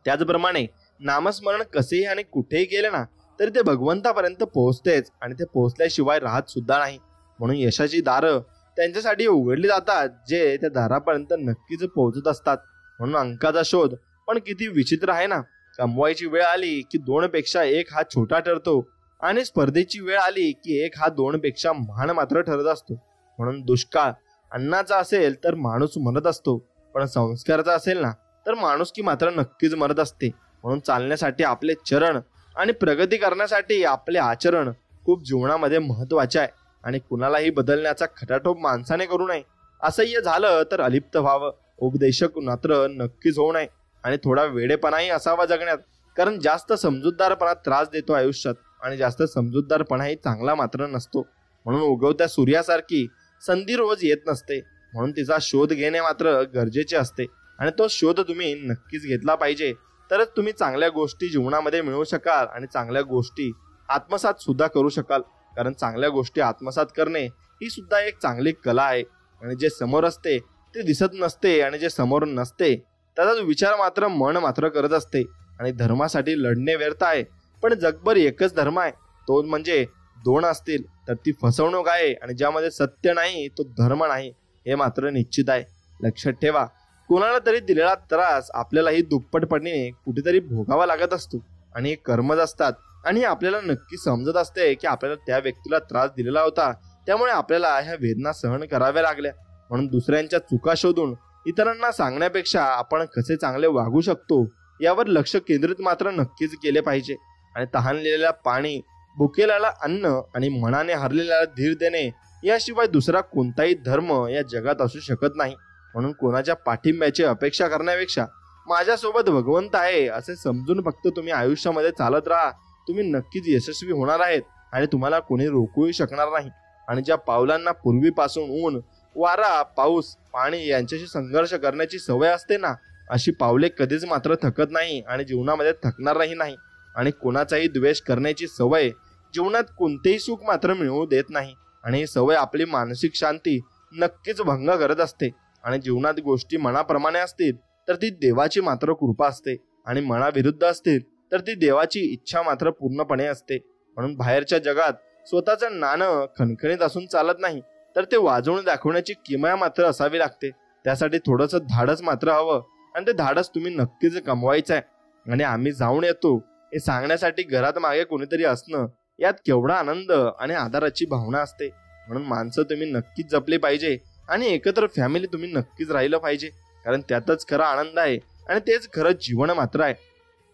त्याचप्रमाणे नामस्मरण कसेही आणि कुठेही केले ना तरी ते भगवंतापर्यंत पोहोचतेच आणि ते पोहोचल्याशिवाय राहत सुद्धा नाही. म्हणून यशाची दारं त्यांच्यासाठी उघडली जातात जे त्या दारापर्यंत नक्कीच पोहोचत असतात. म्हणून अंकाचा शोध पण किती विचित्र आहे ना. कमवायची वेळ आली की 2 पेक्षा 1 हा छोटा ठरतो आणि स्पर्धेची वेळ आली की 1 हा 2 पेक्षा महान मात्र ठरत असतो. म्हणून दुष्काळ अन्नाचा असेल तर माणूस मरत असतो पण संस्काराचा असेल ना तर माणुसकी मात्र नक्कीच मरत असते. म्हणून चालण्यासाठी आपले चरण आणि प्रगती करण्यासाठी आपले आचरण खूप जीवनामध्ये महत्वाचे आहे. आणि कुणालाही बदलण्याचा खटाटोप माणसाने करू नये. असह्य झालं तर अलिप्त व्हावं. उपदेशक मात्र नक्कीच होऊ नये. आणि थोडा वेडेपणाही असावा जगण्यात. कारण जास्त समजूतदारपणा त्रास देतो आयुष्यात आणि जास्त समजूतदारपणाही चांगला मात्र नसतो. म्हणून उगवत्या सूर्यासारखी संधी रोज येत नसते. म्हणून तिचा शोध घेणे मात्र गरजेचे असते आणि तो शोध तुम्ही नक्कीच घेतला पाहिजे. तरच तुम्ही चांगल्या गोष्टी जीवनामध्ये मिळवू शकाल आणि चांगल्या गोष्टी आत्मसात सुद्धा करू शकाल. कारण चांगल्या गोष्टी आत्मसात करणे ही सुद्धा एक चांगली कला आहे. आणि जे समोर असते ते दिसत नसते आणि जे समोर नसते त्याचा विचार मात्र मन मात्र करत असते. आणि धर्मासाठी लढणे व्यर्थ आहे, पण जगभर एकच धर्म आहे, तो म्हणजे दोन असतील तर ती फसवणूक आहे. आणि ज्यामध्ये सत्य नाही तो धर्म नाही, हे मात्र निश्चित आहे. लक्षात ठेवा, कोणाला तरी दिलेला त्रास आपल्यालाही दुप्पटपणे कुठेतरी भोगावा लागत असतो. आणि हे कर्मच असतात. आणि आपल्याला नक्की समजत असते की आपल्याला त्या व्यक्तीला त्रास दिलेला होता, त्यामुळे आपल्याला ह्या वेदना सहन कराव्या लागल्या. म्हणून दुसऱ्यांच्या चुका शोधून इतरांना सांगण्यापेक्षा आपण कसे चांगले वागू शकतो यावर लक्ष केंद्रित मात्र नक्कीच केले पाहिजे. आणि तहानलेल्याला पाणी, भुकेल्याला अन्न आणि मनाने हरलेल्याला धीर देणे याशिवाय दुसरा कोणताही धर्म या जगात असू शकत नाही. म्हणून कोणाच्या पाठिंब्याची अपेक्षा करण्यापेक्षा माझ्यासोबत भगवंत आहे असे समजून फक्त तुम्ही आयुष्यामध्ये चालत राहा. तुम्ही नक्कीच यशस्वी होणार आहेत आणि तुम्हाला कोणी रोखूही शकणार नाही. आणि ज्या पावलांना पूर्वीपासून ऊन, वारा, पाऊस, पाणी यांच्याशी संघर्ष करण्याची सवय असते ना, अशी पावले कधीच मात्र थकत नाही आणि जीवनामध्ये थकणारही नाही. आणि कोणाचाही द्वेष करण्याची सवय जीवनात कोणतेही सुख मात्र मिळवू देत नाही. आणि ही सवय आपली मानसिक शांती नक्कीच भंग करत असते. आणि जीवनात गोष्टी मनाप्रमाणे असतील तर ती देवाची मात्र कृपा असते, आणि मनाविरुद्ध असतील तर ती देवाची इच्छा मात्र पूर्णपणे असते. म्हणून बाहेरच्या जगात स्वतःचं नाणं खणखणीत असून चालत नाही, तर ते वाजवून दाखवण्याची किमया मात्र असावी लागते. त्यासाठी थोडंसं धाडस मात्र हवं, आणि ते धाडस तुम्ही नक्कीच कमवायचं आहे. आणि आम्ही जाऊन येतो हे सांगण्यासाठी घरात मागे कोणीतरी असणं यात केवढा आनंद आणि आधाराची भावना असते. म्हणून माणसं तुम्ही नक्कीच जपली पाहिजे आणि एकत्र फॅमिली तुम्ही नक्कीच राहिलं पाहिजे, कारण त्यातच खरा आनंद आहे आणि तेच खरं जीवन मात्र आहे.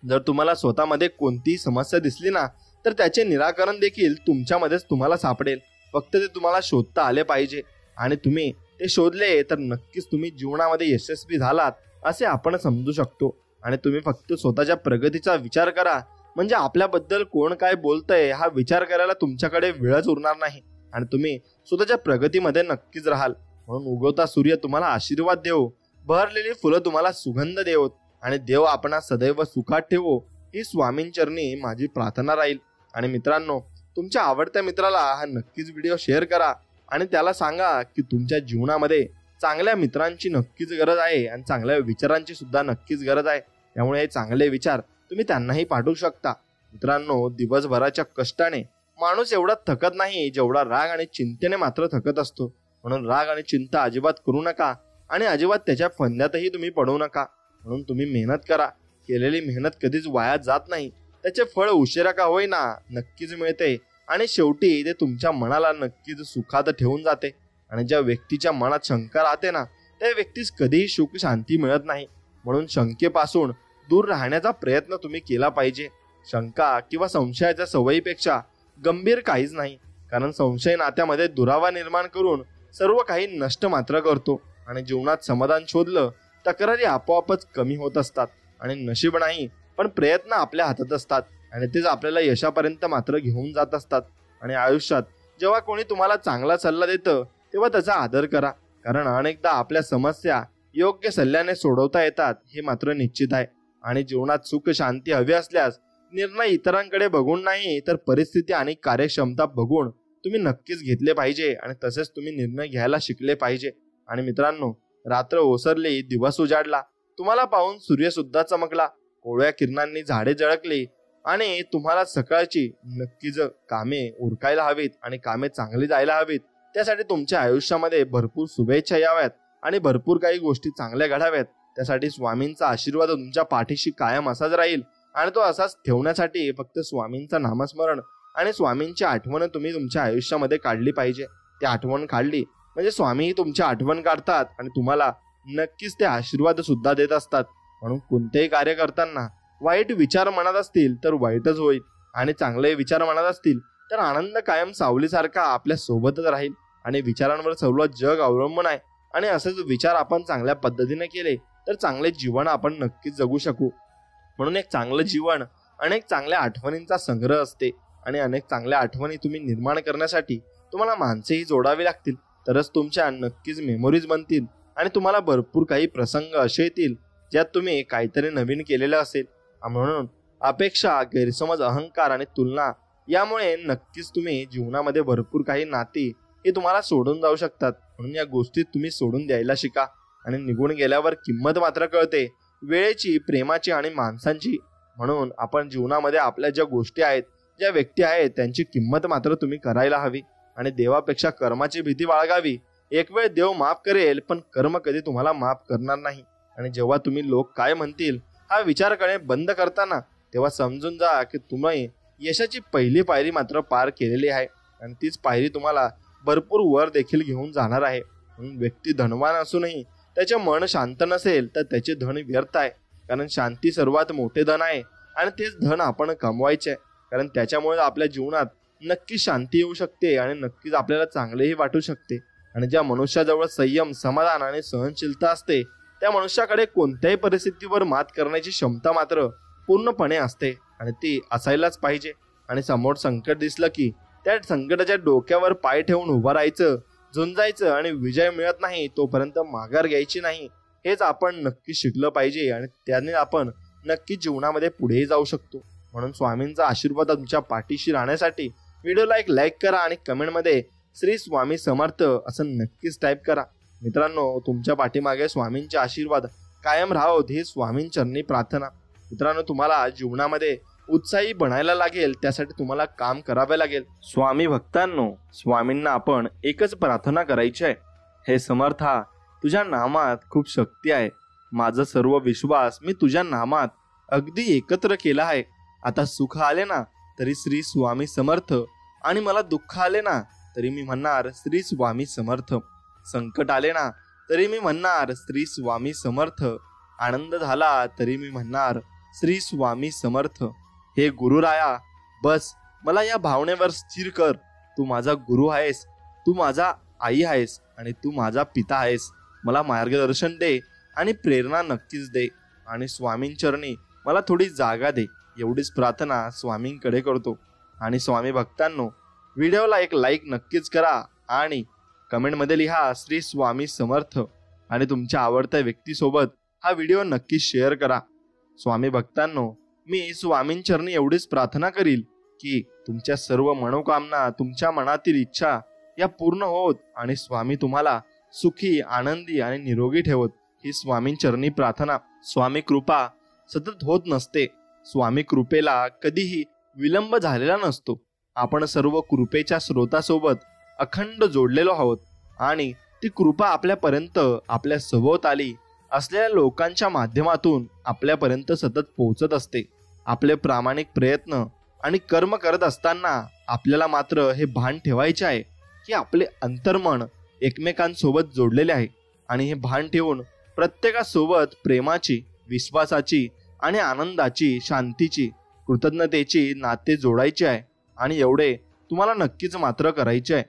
जर तुम्हाला स्वतःमध्ये कोणतीही समस्या दिसली ना, तर त्याचे निराकरण देखील तुमच्यामध्येच तुम्हाला सापडेल. फक्त ते तुम्हाला शोधता आले पाहिजे, आणि तुम्ही ते शोधले तर नक्कीच तुम्ही जीवनामध्ये यशस्वी झालात असे आपण समजू शकतो. आणि तुम्ही फक्त स्वतःच्या प्रगतीचा विचार करा, म्हणजे आपल्याबद्दल कोण काय बोलतंय हा विचार करायला तुमच्याकडे वेळच उरणार नाही, आणि तुम्ही स्वतःच्या प्रगतीमध्ये नक्कीच राहाल. म्हणून उगवता सूर्य तुम्हाला आशीर्वाद देवो, बहरलेली फुलं तुम्हाला सुगंध देवोत, आणि देव आपणास सदैव सुखात ठेवो, ही स्वामींचरणी माझी प्रार्थना राहील. आणि मित्रांनो, तुमच्या आवडत्या मित्राला हा नक्कीच व्हिडिओ शेअर करा आणि त्याला सांगा की तुमच्या जीवनामध्ये चांगल्या मित्रांची नक्कीच गरज आहे आणि चांगल्या विचारांची सुद्धा नक्कीच गरज आहे. त्यामुळे हे चांगले विचार तुम्ही त्यांनाही पाठवू शकता. मित्रांनो, दिवसभराच्या कष्टाने माणूस एवढा थकत नाही जेवढा राग आणि चिंतेने मात्र थकत असतो. म्हणून राग आणि चिंता अजिबात करू नका आणि अजिबात त्याच्या फंद्यातही तुम्ही पडू नका. म्हणून तुम्ही मेहनत करा. केलेली मेहनत कधीच वाया जात नाही. त्याचे फळ उशिरा का होईना नक्कीच मिळते, आणि शेवटी ते तुमच्या मनाला नक्कीच सुखात ठेवून जाते. आणि ज्या व्यक्तीच्या मनात शंका राहते ना, त्या व्यक्तीस कधीही सुख शांती मिळत नाही. म्हणून शंकेपासून दूर राहण्याचा प्रयत्न तुम्ही केला पाहिजे. शंका किंवा संशयाच्या सवयीपेक्षा गंभीर काहीच नाही, कारण संशय नात्यामध्ये दुरावा निर्माण करून सर्व काही नष्ट मात्र करतो. आणि जीवनात समाधान शोधलं, तक्रारी आपोआपच कमी होत असतात. आणि नशीब नाही पण प्रयत्न आपल्या हातात असतात, आणि तेच आपल्याला यशापर्यंत मात्र घेऊन जात असतात. आणि आयुष्यात जेव्हा कोणी तुम्हाला चांगला सल्ला देतं तेव्हा त्याचा आदर करा, कारण अनेकदा आपल्या समस्या योग्य सल्ल्याने सोडवता येतात हे मात्र निश्चित आहे. आणि जीवनात सुख शांती हवी असल्यास निर्णय इतरांकडे बघून नाही तर परिस्थिती आणि कार्यक्षमता बघून तुम्ही नक्कीच घेतले पाहिजे, आणि तसेच तुम्ही निर्णय घ्यायला शिकले पाहिजे. आणि मित्रांनो, रात्र ओसरली, दिवस उजाडला, तुम्हाला पाहून सूर्य सुद्धा चमकला, कोवळ्या किरणांनी झाडे झळकली, आणि तुम्हाला सकाळची नक्कीच कामे उरकायला हवीत आणि कामे चांगली जायला हवीत. त्यासाठी तुमच्या आयुष्यामध्ये भरपूर शुभेच्छा याव्यात आणि भरपूर काही गोष्टी चांगल्या घडाव्यात. त्यासाठी स्वामींचा आशीर्वाद तुमच्या पाठीशी कायम असाच राहील, आणि तो असाच ठेवण्यासाठी फक्त स्वामींचं नामस्मरण आणि स्वामींची आठवण तुम्ही तुमच्या आयुष्यामध्ये काढली पाहिजे. ती आठवण काढली म्हणजे स्वामीही तुमची आठवण काढतात आणि तुम्हाला नक्कीच ते आशीर्वाद सुद्धा देत असतात. म्हणून कोणतेही कार्य करताना वाईट विचार मनात असतील तर वाईटच होईल, आणि चांगले विचार मनात असतील तर आनंद कायम सावलीसारखा आपल्या सोबतच राहील. आणि विचारांवर सर्व जग अवलंबून आहे, आणि असेच विचार आपण चांगल्या पद्धतीने केले तर चांगले जीवन आपण नक्कीच जगू शकू. म्हणून एक चांगलं जीवन अनेक चांगल्या आठवणींचा संग्रह असते, आणि अनेक चांगल्या आठवणी तुम्ही निर्माण करण्यासाठी तुम्हाला माणसेही जोडावी लागतील, तरच तुमच्या नक्कीच मेमोरीज बनतील, आणि तुम्हाला भरपूर काही प्रसंग असे येतील ज्यात तुम्ही काहीतरी नवीन केलेलं असेल. म्हणून अपेक्षा, गैरसमज, अहंकार आणि तुलना यामुळे नक्कीच तुम्ही जीवनामध्ये भरपूर काही नाती हे तुम्हाला सोडून जाऊ शकतात. म्हणून या गोष्टी तुम्ही सोडून द्यायला शिका. आणि निघून गेल्यावर किंमत मात्र कळते, वेळेची, प्रेमाची आणि माणसांची. म्हणून आपण जीवनामध्ये आपल्या ज्या गोष्टी आहेत, ज्या व्यक्ती आहेत, त्यांची किंमत मात्र तुम्ही करायला हवी. आणि देवापेक्षा कर्माची भीती बाळगावी. एक वेळ देव माफ करेल, पण कर्म कधी तुम्हाला माफ करणार नाही. आणि जेव्हा तुम्ही लोक काय म्हणतील हा विचार करणे बंद करताना, तेव्हा समजून जा की तुम्ही यशाची पहिली पायरी मात्र पार केलेली आहे. आणि तीच पायरी तुम्हाला भरपूर वर देखील घेऊन जाणार आहे. म्हणून व्यक्ती धनवान असूनही त्याचे मन शांत नसेल तर त्याचे धन व्यर्थ आहे. कारण शांती सर्वात मोठे धन आहे आणि तेच धन आपण कमवायचे आहे. कारण त्याच्यामुळे आपल्या जीवनात नक्कीच शांती येऊ शकते आणि नक्कीच आपल्याला चांगलेही वाटू शकते. आणि ज्या मनुष्याजवळ संयम, समाधान आणि सहनशीलता असते, त्या मनुष्याकडे कोणत्याही परिस्थितीवर मात करण्याची क्षमता मात्र पूर्णपणे असते. आणि ती असायलाच पाहिजे. आणि समोर संकट दिसलं की त्या संकटाच्या डोक्यावर पाय ठेवून उभं राहायचं, झुंजायचं आणि विजय मिळत नाही तोपर्यंत माघार घ्यायची नाही. हेच आपण नक्की शिकलं पाहिजे आणि त्याने आपण नक्की जीवनामध्ये पुढेही जाऊ शकतो. म्हणून स्वामींचा आशीर्वाद तुमच्या पाठीशी राहण्यासाठी व्हिडिओला एक लाईक करा आणि कमेंटमध्ये श्री स्वामी समर्थ असं नक्कीच टाईप करा. मित्रांनो, तुमच्या पाठीमागे स्वामींचे आशीर्वाद कायम राहोत ही स्वामींचरणी प्रार्थना. मित्रांनो, तुम्हाला जीवनामध्ये उत्साही बनायला लागेल, त्यासाठी तुम्हाला काम करावे लागेल. स्वामी भक्तांनो, स्वामींना आपण एकच प्रार्थना करायची आहे. हे समर्था, तुझ्या नामात खूप शक्ती आहे. माझा सर्व विश्वास मी तुझ्या नामात अगदी एकत्र केला आहे. आता सुख आले ना तरी श्री स्वामी समर्थ, आणि मला दुःख आले ना तरी मी म्हणणार श्री स्वामी समर्थ. संकट आले ना तरी मी म्हणणार श्री स्वामी समर्थ. आनंद झाला तरी मी म्हणणार श्री स्वामी समर्थ. हे गुरुराया, बस मला या भावनेवर स्थिर कर. तू माझा गुरु आहेस, तू माझा आई आहेस आणि तू माझा पिता आहेस. मला मार्गदर्शन दे आणि प्रेरणा नक्कीच दे. आणि स्वामींचरणी मला थोडी जागा दे. एवढीच प्रार्थना स्वामींकडे करतो. आणि स्वामी भक्तांनो, व्हिडिओला एक लाईक नक्कीच करा आणि कमेंटमध्ये लिहा श्री स्वामी समर्थ. आणि तुमच्या आवडत्या व्यक्तीसोबत हा व्हिडिओ नक्की शेअर करा. स्वामी भक्तांनो, मी स्वामींचरणी एवढीच प्रार्थना करील की तुमच्या सर्व मनोकामना, तुमच्या मनातील इच्छा या पूर्ण होत आणि स्वामी तुम्हाला सुखी, आनंदी आणि निरोगी ठेवत. ही स्वामींचरणी प्रार्थना. स्वामी कृपा सतत होत नसते. स्वामी कृपेला कधीही विलंब झालेला नसतो. आपण सर्व कृपेच्या स्रोतासोबत अखंड जोडलेलो आहोत आणि ती कृपा आपल्यापर्यंत, आपल्या सभोवताली असलेल्या लोकांच्या माध्यमातून आपल्यापर्यंत सतत पोहोचत असते. आपले प्रामाणिक प्रयत्न आणि कर्म करत असताना आपल्याला मात्र हे भान ठेवायचे आहे की आपले अंतर्मन एकमेकांसोबत जोडलेले आहे. आणि हे भान ठेवून प्रत्येकासोबत प्रेमाची, विश्वासाची आणि आनंदाची, शांतीची, कृतज्ञतेची नाते जोडायचे आहे. आणि एवढे तुम्हाला नक्कीच मात्र करायचे आहे.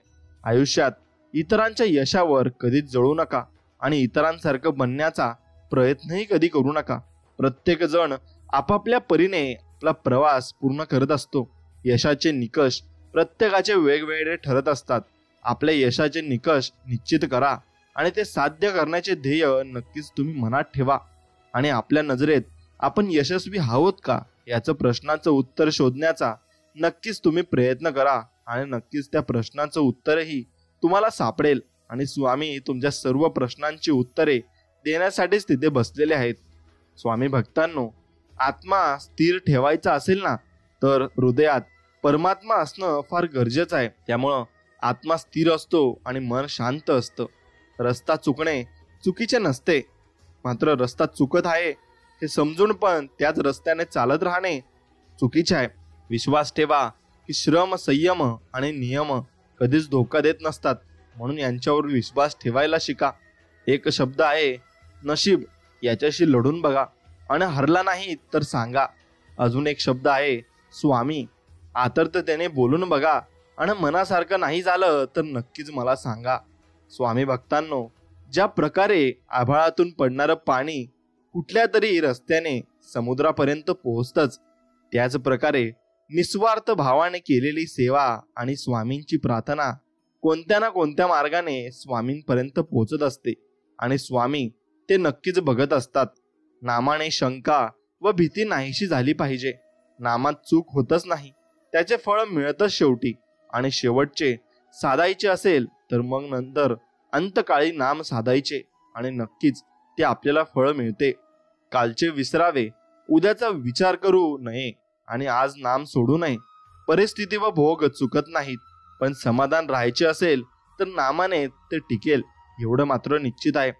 आयुष्यात इतरांच्या यशावर कधीच जळू नका आणि इतरांसारखं बनण्याचा प्रयत्नही कधी करू नका. प्रत्येक जण आपापल्या परीने आपला प्रवास पूर्ण करत असतो. यशाचे निकष प्रत्येकाचे वेगवेगळे ठरत असतात. आपल्या यशाचे निकष निश्चित करा आणि ते साध्य करण्याचे ध्येय नक्कीच तुम्ही मनात ठेवा. आणि आपल्या नजरेत आपण यशस्वी आहोत का याचं प्रश्नाचं उत्तर शोधण्याचा नक्कीच तुम्ही प्रयत्न करा. आणि नक्कीच त्या प्रश्नाचं उत्तरही तुम्हाला सापडेल. आणि स्वामी तुमच्या सर्व प्रश्नांची उत्तरे देण्यासाठीच तिथे बसलेले आहेत. स्वामी भक्तांनो, आत्मा स्थिर ठेवायचा असेल ना तर हृदयात परमात्मा असणं फार गरजेचं आहे. त्यामुळं आत्मा स्थिर असतो आणि मन शांत असतं. रस्ता चुकणे चुकीचे नसते, मात्र रस्ता चुकत आहे हे समजून पण त्याच रस्त्याने चालत राहणे चुकीचे आहे. विश्वास ठेवा की श्रम, संयम आणि नियम कधीच धोका देत नसतात. म्हणून यांच्यावर विश्वास ठेवायला शिका. एक शब्द आहे नशीब, याच्याशी लढून बघा आणि हरला नाही तर सांगा. अजून एक शब्द आहे स्वामी, आतुरतेने बोलून बघा आणि मनासारखं नाही झालं तर नक्कीच मला सांगा. स्वामी भक्तांनो, ज्या प्रकारे आभाळातून पडणारं पाणी कुठल्या तरी रस्त्याने समुद्रापर्यंत पोहोचतंच, त्याच प्रकारे निस्वार्थ भावाने केलेली सेवा आणि स्वामींची प्रार्थना कोणत्या ना कोणत्या मार्गाने स्वामींपर्यंत पोहोचत असते. आणि स्वामी ते नक्कीच बघत असतात. नामाने शंका व भीती नाहीशी झाली पाहिजे. नामात चूक होतच नाही. त्याचे फळ मिळतच शेवटी. आणि शेवटचे साधायचे असेल तर मग नंतर अंतकाळी नाम साधायचे आणि नक्कीच ते आपल्याला फळ मिळते. कालचे विसरावे, उद्याचा विचार करू नये आणि आज नाम सोडू नये. परिस्थिती व भोग चुकत नाहीत, पण समाधान राहायचे असेल तर नामाने ते टिकेल एवढं मात्र निश्चित आहे.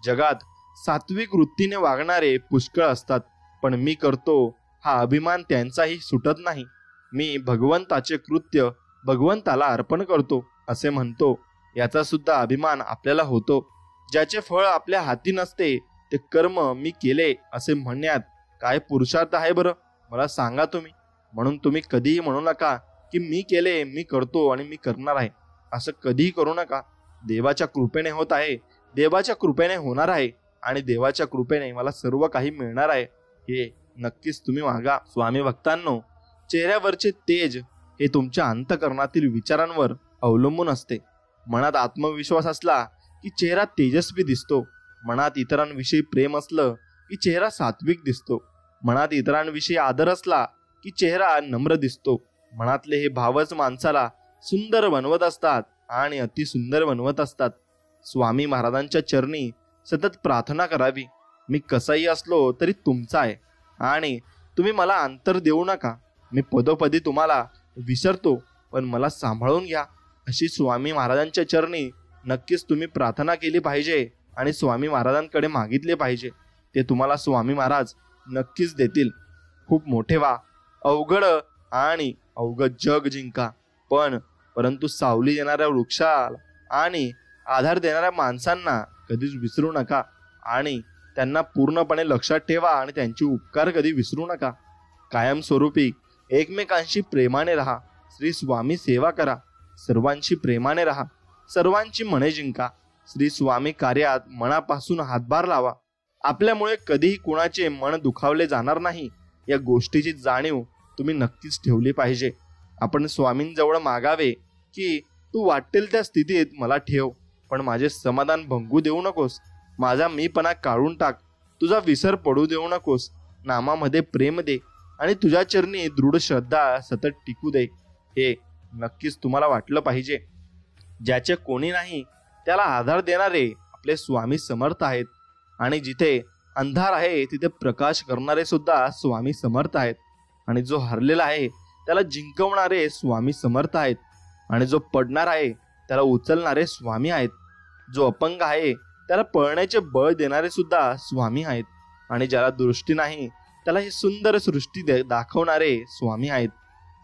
जगात सात्विक वृत्तीने वागणारे पुष्कळ असतात, पण मी करतो हा अभिमान त्यांचाही सुटत नाही. मी भगवंताचे कृत्य भगवंताला अर्पण करतो असे म्हणतो, याचा सुद्धा अभिमान आपल्याला होतो. ज्याचे फळ आपल्या हाती नसते ते कर्म मी केले असे म्हणण्यात काय पुरुषार्थ आहे बरं, मला सांगा तुम्ही. म्हणून तुम्ही कधीही म्हणू नका की मी केले, मी करतो आणि मी करणार आहे. असं कधीही करू नका. देवाच्या कृपेने होत आहे, देवाच्या कृपेने होणार आहे आणि देवाच्या कृपेने मला सर्व काही मिळणार आहे हे नक्कीच तुम्ही मागा. स्वामी भक्तांनो, चेहऱ्यावरचे तेज हे तुमच्या अंतःकरणातील विचारांवर अवलंबून असते. मनात आत्मविश्वास असला की चेहरा तेजस्वी दिसतो. मनात इतरांविषयी प्रेम असलं की चेहरा सात्विक दिसतो. मनात इतरांविषयी आदर असला की चेहरा नम्र दिसतो. मनातले हे भावच माणसाला सुंदर बनवत असतात आणि अतिसुंदर बनवत असतात. स्वामी महाराजांच्या चरणी सतत प्रार्थना करावी. मी कसाही असलो तरी तुमचा आहे आणि तुम्ही मला अंतर देऊ नका. मी पदोपदी तुम्हाला विसरतो, पण मला सांभाळून घ्या. अशी स्वामी महाराजांच्या चरणी नक्कीच तुम्ही प्रार्थना केली पाहिजे आणि स्वामी महाराजांकडे मागितले पाहिजे. ते तुम्हाला स्वामी महाराज नक्कीच देतील. खूप मोठे व्हा, अवघड आणि अवघड जग जिंका, परंतु सावली देणाऱ्या वृक्षाला आणि आधार देणाऱ्या माणसांना कधीच विसरू नका आणि त्यांना पूर्णपणे लक्षात ठेवा आणि त्यांचे उपकार कधी विसरू नका. कायमस्वरूपी एकमेकांशी प्रेमाने राहा. श्री स्वामी सेवा करा. सर्वांशी प्रेमाने राहा. सर्वांची मने जिंका. श्री स्वामी कार्यात मनापासून हातभार लावा. आपल्यामुळे कधीही कुणाचे मन दुखावले जाणार नाही या गोष्टीची जाणीव तुम्ही नक्कीच ठेवली पाहिजे. आपण स्वामींजवळ मागावे की तू वाटेल त्या स्थितीत मला ठेव, पण माझे समाधान भंगू देऊ नकोस. माझा मीपणा काढून टाक. तुझा विसर पडू देऊ नकोस. नामामध्ये प्रेम दे आणि तुझ्या चरणी दृढ श्रद्धा सतत टिकू दे. हे नक्कीच तुम्हाला वाटलं पाहिजे. ज्याचे कोणी नाही त्याला आधार देणारे आपले स्वामी समर्थ आहेत आणि जिथे अंधार आहे तिथे प्रकाश करणारे सुद्धा स्वामी समर्थ आहेत. आणि जो हरलेला आहे त्याला जिंकवणारे स्वामी समर्थ आहेत आणि जो पडणार आहे त्याला उचलणारे स्वामी आहेत. जो अपंग आहे त्याला पळण्याचे बळ देणारे सुद्धा स्वामी आहेत आणि ज्याला दृष्टी नाही त्याला ही सुंदर सृष्टी दाखवणारे स्वामी आहेत.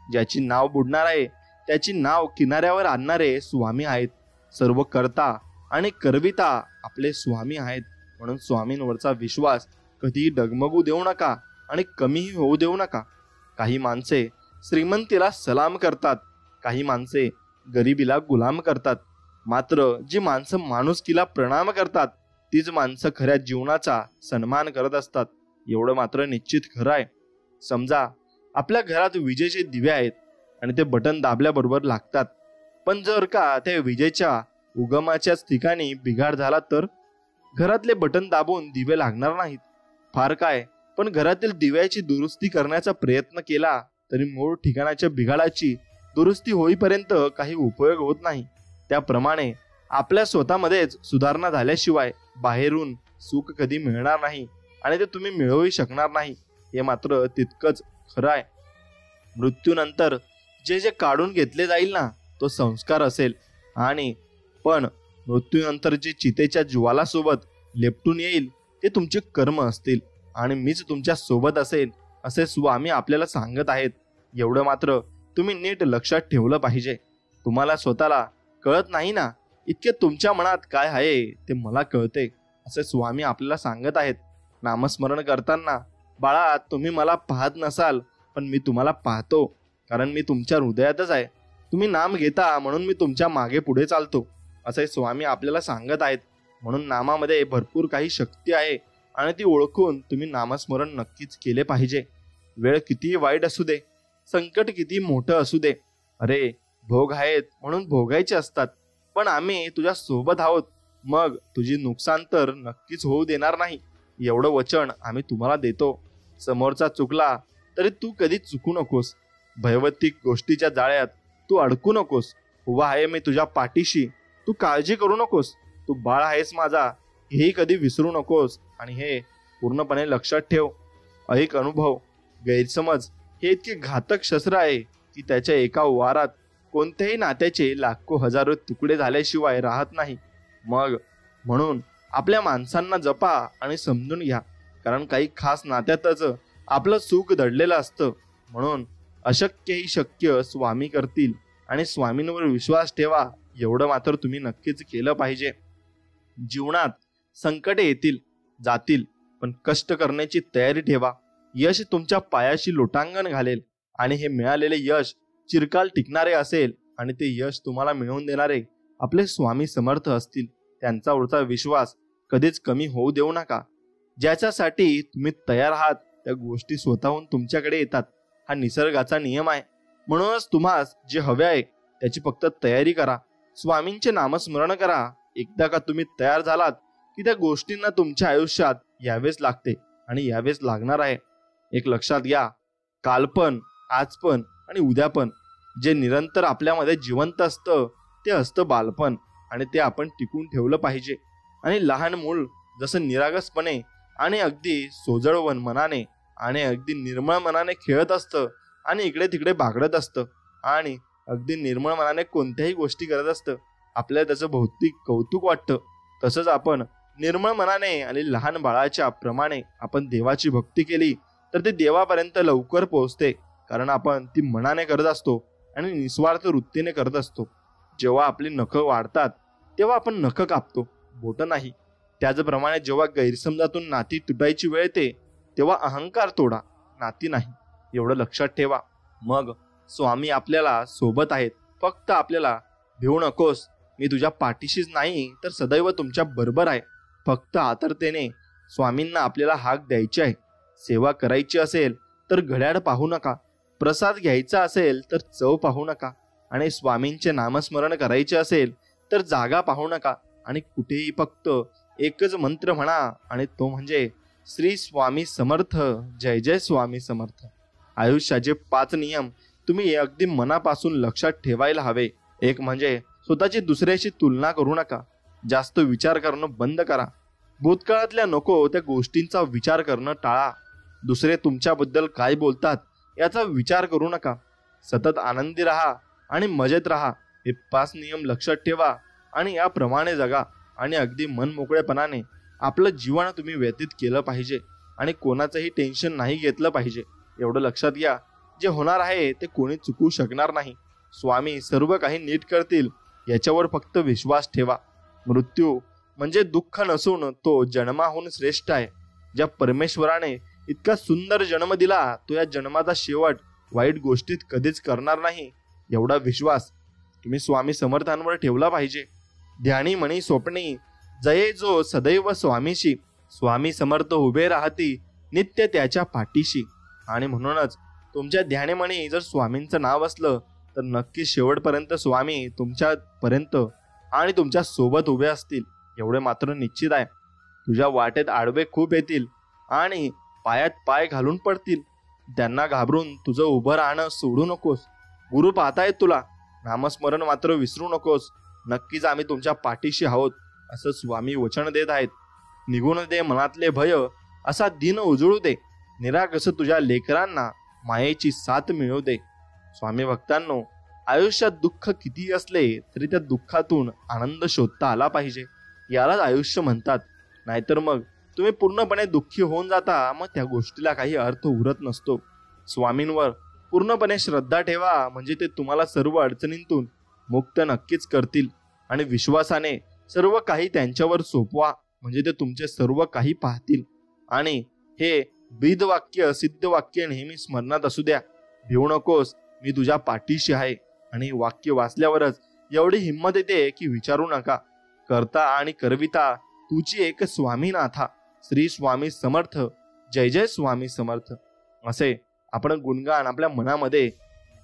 ज्याची नाव बुडणार आहे त्याची नाव किनाऱ्यावर आणणारे स्वामी आहेत. सर्व करता आणि करविता आपले स्वामी आहेत. म्हणून स्वामींवरचा विश्वास कधीही डगमगू देऊ नका आणि कमीही होऊ देऊ नका. काही माणसे श्रीमंतीला सलाम करतात, काही माणसे गरिबीला गुलाम करतात, मात्र जी माणसं माणुसकीला प्रणाम करतात तीच माणसं खऱ्या जीवनाचा सन्मान करत असतात. एवढं मात्र निश्चित खरं आहे. समजा आपल्या घरात विजेचे दिवे आहेत आणि ते बटन दाबल्याबरोबर लागतात, पण जर का त्या विजेच्या उगमाच्याच ठिकाणी बिघाड झाला तर घरातले बटन दाबून दिवे लागणार नाहीत. फार काय, पण घरातील दिव्याची दुरुस्ती करण्याचा प्रयत्न केला तरी मूळ ठिकाणाच्या बिघाडाची दुरुस्ती होईपर्यंत काही उपयोग होत नाही. त्याप्रमाणे आपल्या स्वतःमध्येच सुधारणा झाल्याशिवाय बाहेरून सुख कधी मिळणार नाही आणि ते तुम्ही मिळवू शकणार नाही. हे मात्र तितकंच खरं आहे. मृत्यूनंतर जे जे काढून घेतले जाईल ना तो संस्कार असेल, आणि पण मृत्यूनंतर जे चितेच्या ज्वालासोबत लेपटून येईल ते तुमचे कर्म असतील आणि मीच तुमच्या सोबत असेल असे स्वामी आपल्याला सांगत आहेत. एवढं मात्र तुम्ही नीट लक्षात ठेवलं पाहिजे. तुम्हाला स्वतःला कळत नाही ना इतके तुमच्या मनात काय आहे ते मला कळते असे स्वामी आपल्याला सांगत आहेत. नामस्मरण करताना बाळा तुम्ही मला पाहत नसाल, पण मी तुम्हाला पाहतो, कारण मी तुमच्या हृदयातच आहे. तुम्ही नाम घेता म्हणून मी तुमच्या मागे पुढे चालतो असे स्वामी आपल्याला सांगत आहेत. म्हणून नामामध्ये भरपूर काही शक्ती आहे आणि ती ओळखून तुम्ही नामस्मरण नक्कीच केले पाहिजे. वेळ कितीही वाईट असू दे, संकट किती मोठं असू दे, अरे भोग आहेत म्हणून भोगायचे असतात, पण आम्ही तुझ्या सोबत आहोत, मग तुझी नुकसान तर नक्कीच होऊ देणार नाही एवढं वचन आम्ही तुम्हाला देतो. समोरचा चुकला तरी तू कधी चुकू नकोस. भयवतिक गोष्टीच्या जाळ्यात तू अडकू नकोस. उभा आहे मी तुझ्या पाठीशी, तू काळजी करू नकोस. तू बाळ आहेस माझा, हेही कधी विसरू नकोस. आणि हे पूर्णपणे लक्षात ठेव. ऐक अनुभव, गैरसमज हे इतके घातक शस्त्र आहे की त्याच्या एका वारात कोणत्याही नात्याचे लाखो हजारो तुकडे झाल्याशिवाय राहत नाही. म्हणून आपल्या माणसांना जपा आणि समजून घ्या, कारण काही खास नात्यातच आपलं सुख दडलेलं असतं. म्हणून अशक्य ही शक्य स्वामी करतील आणि स्वामींवर विश्वास ठेवा, एवढं मात्र तुम्ही नक्कीच केलं पाहिजे. जीवनात संकटे येतील जातील, पण कष्ट करण्याची तयारी ठेवा. यश तुमच्या पायाशी लोटांगण घालेल आणि हे मिळालेले यश चिरकाल टिकणारे असेल. आणि ते यश तुम्हाला मिळवून देणारे आपले स्वामी समर्थ असतील. त्यांच्यावरचा विश्वास कधीच कमी होऊ देऊ नका. ज्याच्यासाठी तुम्ही तयार आहात त्या गोष्टी स्वतःहून तुमच्याकडे येतात. हा निसर्गाचा नियम आहे. म्हणूनच तुम्हास जे हवे आहे त्याची फक्त तयारी करा. स्वामींचे नामस्मरण करा. एकदा का तुम्ही तयार झालात की त्या गोष्टींना तुमच्या आयुष्यात यावेच लागते आणि यावेच लागणार आहे. एक लक्षात घ्या, काल पण, आज पण आणि उद्या पण जे निरंतर आपल्यामध्ये जिवंत असतं ते असतं बालपण. आणि ते आपण टिकून ठेवलं पाहिजे. आणि लहान मूल जसं निरागसपणे आणि अगदी सोजळवन मनाने आणि अगदी निर्मळ मनाने खेळत असतं आणि इकडे तिकडे बागडत असतं आणि अगदी निर्मळ मनाने कोणत्याही गोष्टी करत असतं, आपल्याला त्याचं भौतिक कौतुक वाटतं. तसंच आपण निर्मळ मनाने आणि लहान बाळाच्या प्रमाणे आपण देवाची भक्ती केली तर ते देवापर्यंत लवकर पोहोचते. कारण आपण ती मनाने करत असतो आणि निस्वार्थ वृत्तीने करत असतो. जेव्हा आपली नखं वाढतात तेव्हा आपण नखं कापतो, बोटं नाही. त्याचप्रमाणे जेव्हा गैरसमजातून नाती तुटायची वेळ येते तेव्हा अहंकार तोडा, नाती नाही. एवढं लक्षात ठेवा. मग स्वामी आपल्याला सोबत आहेत. फक्त आपल्याला भिवू नकोस, मी तुझ्या पाठीशीच नाही तर सदैव तुमच्या बरोबर आहे. फक्त आतुरतेने स्वामींना आपल्याला हाक द्यायची आहे. सेवा करायची असेल तर घड्याळ पाहू नका, प्रसाद घ्यायचा असेल तर चव पाहू नका, आणि स्वामींचे नामस्मरण करायचे असेल तर जागा पाहू नका. आणि कुठेही फक्त एकच मंत्र म्हणा आणि तो म्हणजे श्री स्वामी समर्थ, जय जय स्वामी समर्थ. आयुष्याचे 5 नियम तुम्ही अगदी मनापासून लक्षात ठेवायला हवे. एक म्हणजे स्वतःची दुसऱ्याशी तुलना करू नका. जास्त विचार करणं बंद करा. भूतकाळातल्या नको त्या गोष्टींचा विचार करणं टाळा. दुसरे तुमच्याबद्दल काय बोलतात याचा विचार करू नका. सतत आनंदी राहा आणि मजेत राहा. हे 5 नियम लक्षात ठेवा आणि याप्रमाणे जगा. आणि अगदी मन मोकळेपणाने आपलं जीवन तुम्ही व्यतीत केलं पाहिजे आणि कोणाचंही टेन्शन नाही घेतलं पाहिजे. एवढं लक्षात घ्या, जे होणार आहे ते कोणी चुकवू शकणार नाही. स्वामी सर्व काही नीट करतील याच्यावर फक्त विश्वास ठेवा. मृत्यू म्हणजे दुःख नसून तो जन्माहून श्रेष्ठ आहे. ज्या परमेश्वराने इतका सुंदर जन्म दिला तो या जन्माचा शेवट वाईट गोष्टीत कधीच करणार नाही. एवढा विश्वास तुम्ही स्वामी समर्थांवर ठेवला पाहिजे. ध्यानी मणी स्वप्नी जये जो सदैव स्वामीशी, स्वामी समर्थ उभे राहती नित्य त्याच्या पाठीशी. आणि म्हणूनच तुमच्या ध्यानीमणी जर स्वामींचं नाव असलं तर नक्की शेवटपर्यंत स्वामी तुमच्यापर्यंत आणि तुमच्या सोबत उभे असतील. एवढे मात्र निश्चित आहे. तुझ्या वाटेत आडवे खूप येतील आणि पायात पाय घालून पडतील. त्यांना घाबरून तुझं उभं राहणं सोडू नकोस. गुरु पाहतायत तुला, नामस्मरण मात्र विसरू नकोस. नक्कीच आम्ही तुमच्या पाठीशी आहोत असं स्वामी वचन देत आहेत. निघून दे मनातले भय, असा दिन उजळू दे. निरागस तुझ्या लेकरांना मायेची साथ मिळू दे. स्वामी भक्तांनो, आयुष्यात दुःख किती असले तरी त्या दुःखातून आनंद शोधता आला पाहिजे. यालाच आयुष्य म्हणतात. नाहीतर मग तुम्ही पूर्णपणे दुःखी होऊन जाता, मग त्या गोष्टीला काही अर्थ उरत नसतो. स्वामींवर पूर्णपणे श्रद्धा ठेवा, म्हणजे ते तुम्हाला सर्व अडचणींतून मुक्त नक्कीच करतील. आणि विश्वासाने सर्व काही त्यांच्यावर सोपवा, म्हणजे ते तुमचे सर्व काही पाहतील. आणि हे ब्रीद वाक्य, सिद्ध वाक्य नेहमी स्मरणात असू द्या. भिवू नकोस, मी तुझ्या पाठीशी आहे. आणि वाक्य वाचल्यावरच एवढी हिंमत येते की विचारू नका. करता आणि करविता तुझी एक स्वामीनाथा, श्री स्वामी समर्थ, जय जय स्वामी समर्थ. असे आपण गुणगान आपल्या मनामध्ये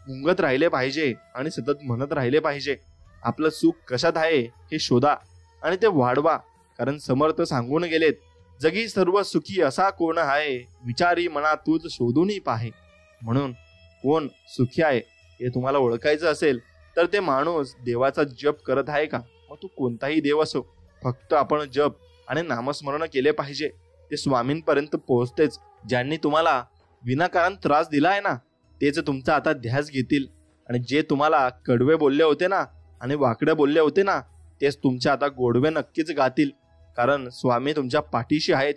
गुंगत राहिले पाहिजे आणि सतत म्हणत राहिले पाहिजे. आपलं सुख कशात आहे हे शोधा आणि ते वाढवा. कारण समर्थ सांगून गेलेत, जगी सर्व सुखी असा कोण आहे, विचारी मना तूच शोधूनही पाहे. म्हणून कोण सुखी आहे हे तुम्हाला ओळखायचं असेल तर ते माणूस देवाचा जप करत आहे का? मग तो कोणताही देव असो, फक्त आपण जप आणि नामस्मरण केले पाहिजे, ते स्वामींपर्यंत पोहोचतेच. ज्यांनी तुम्हाला विनाकारण त्रास दिला आहे ना, तेच तुमचा आता ध्यास घेतील. आणि जे तुम्हाला कडवे बोलले होते ना आणि वाकडे बोलले होते ना, तेच तुमच्या आता गोडवे नक्कीच गातील. कारण स्वामी तुमच्या पाठीशी आहेत.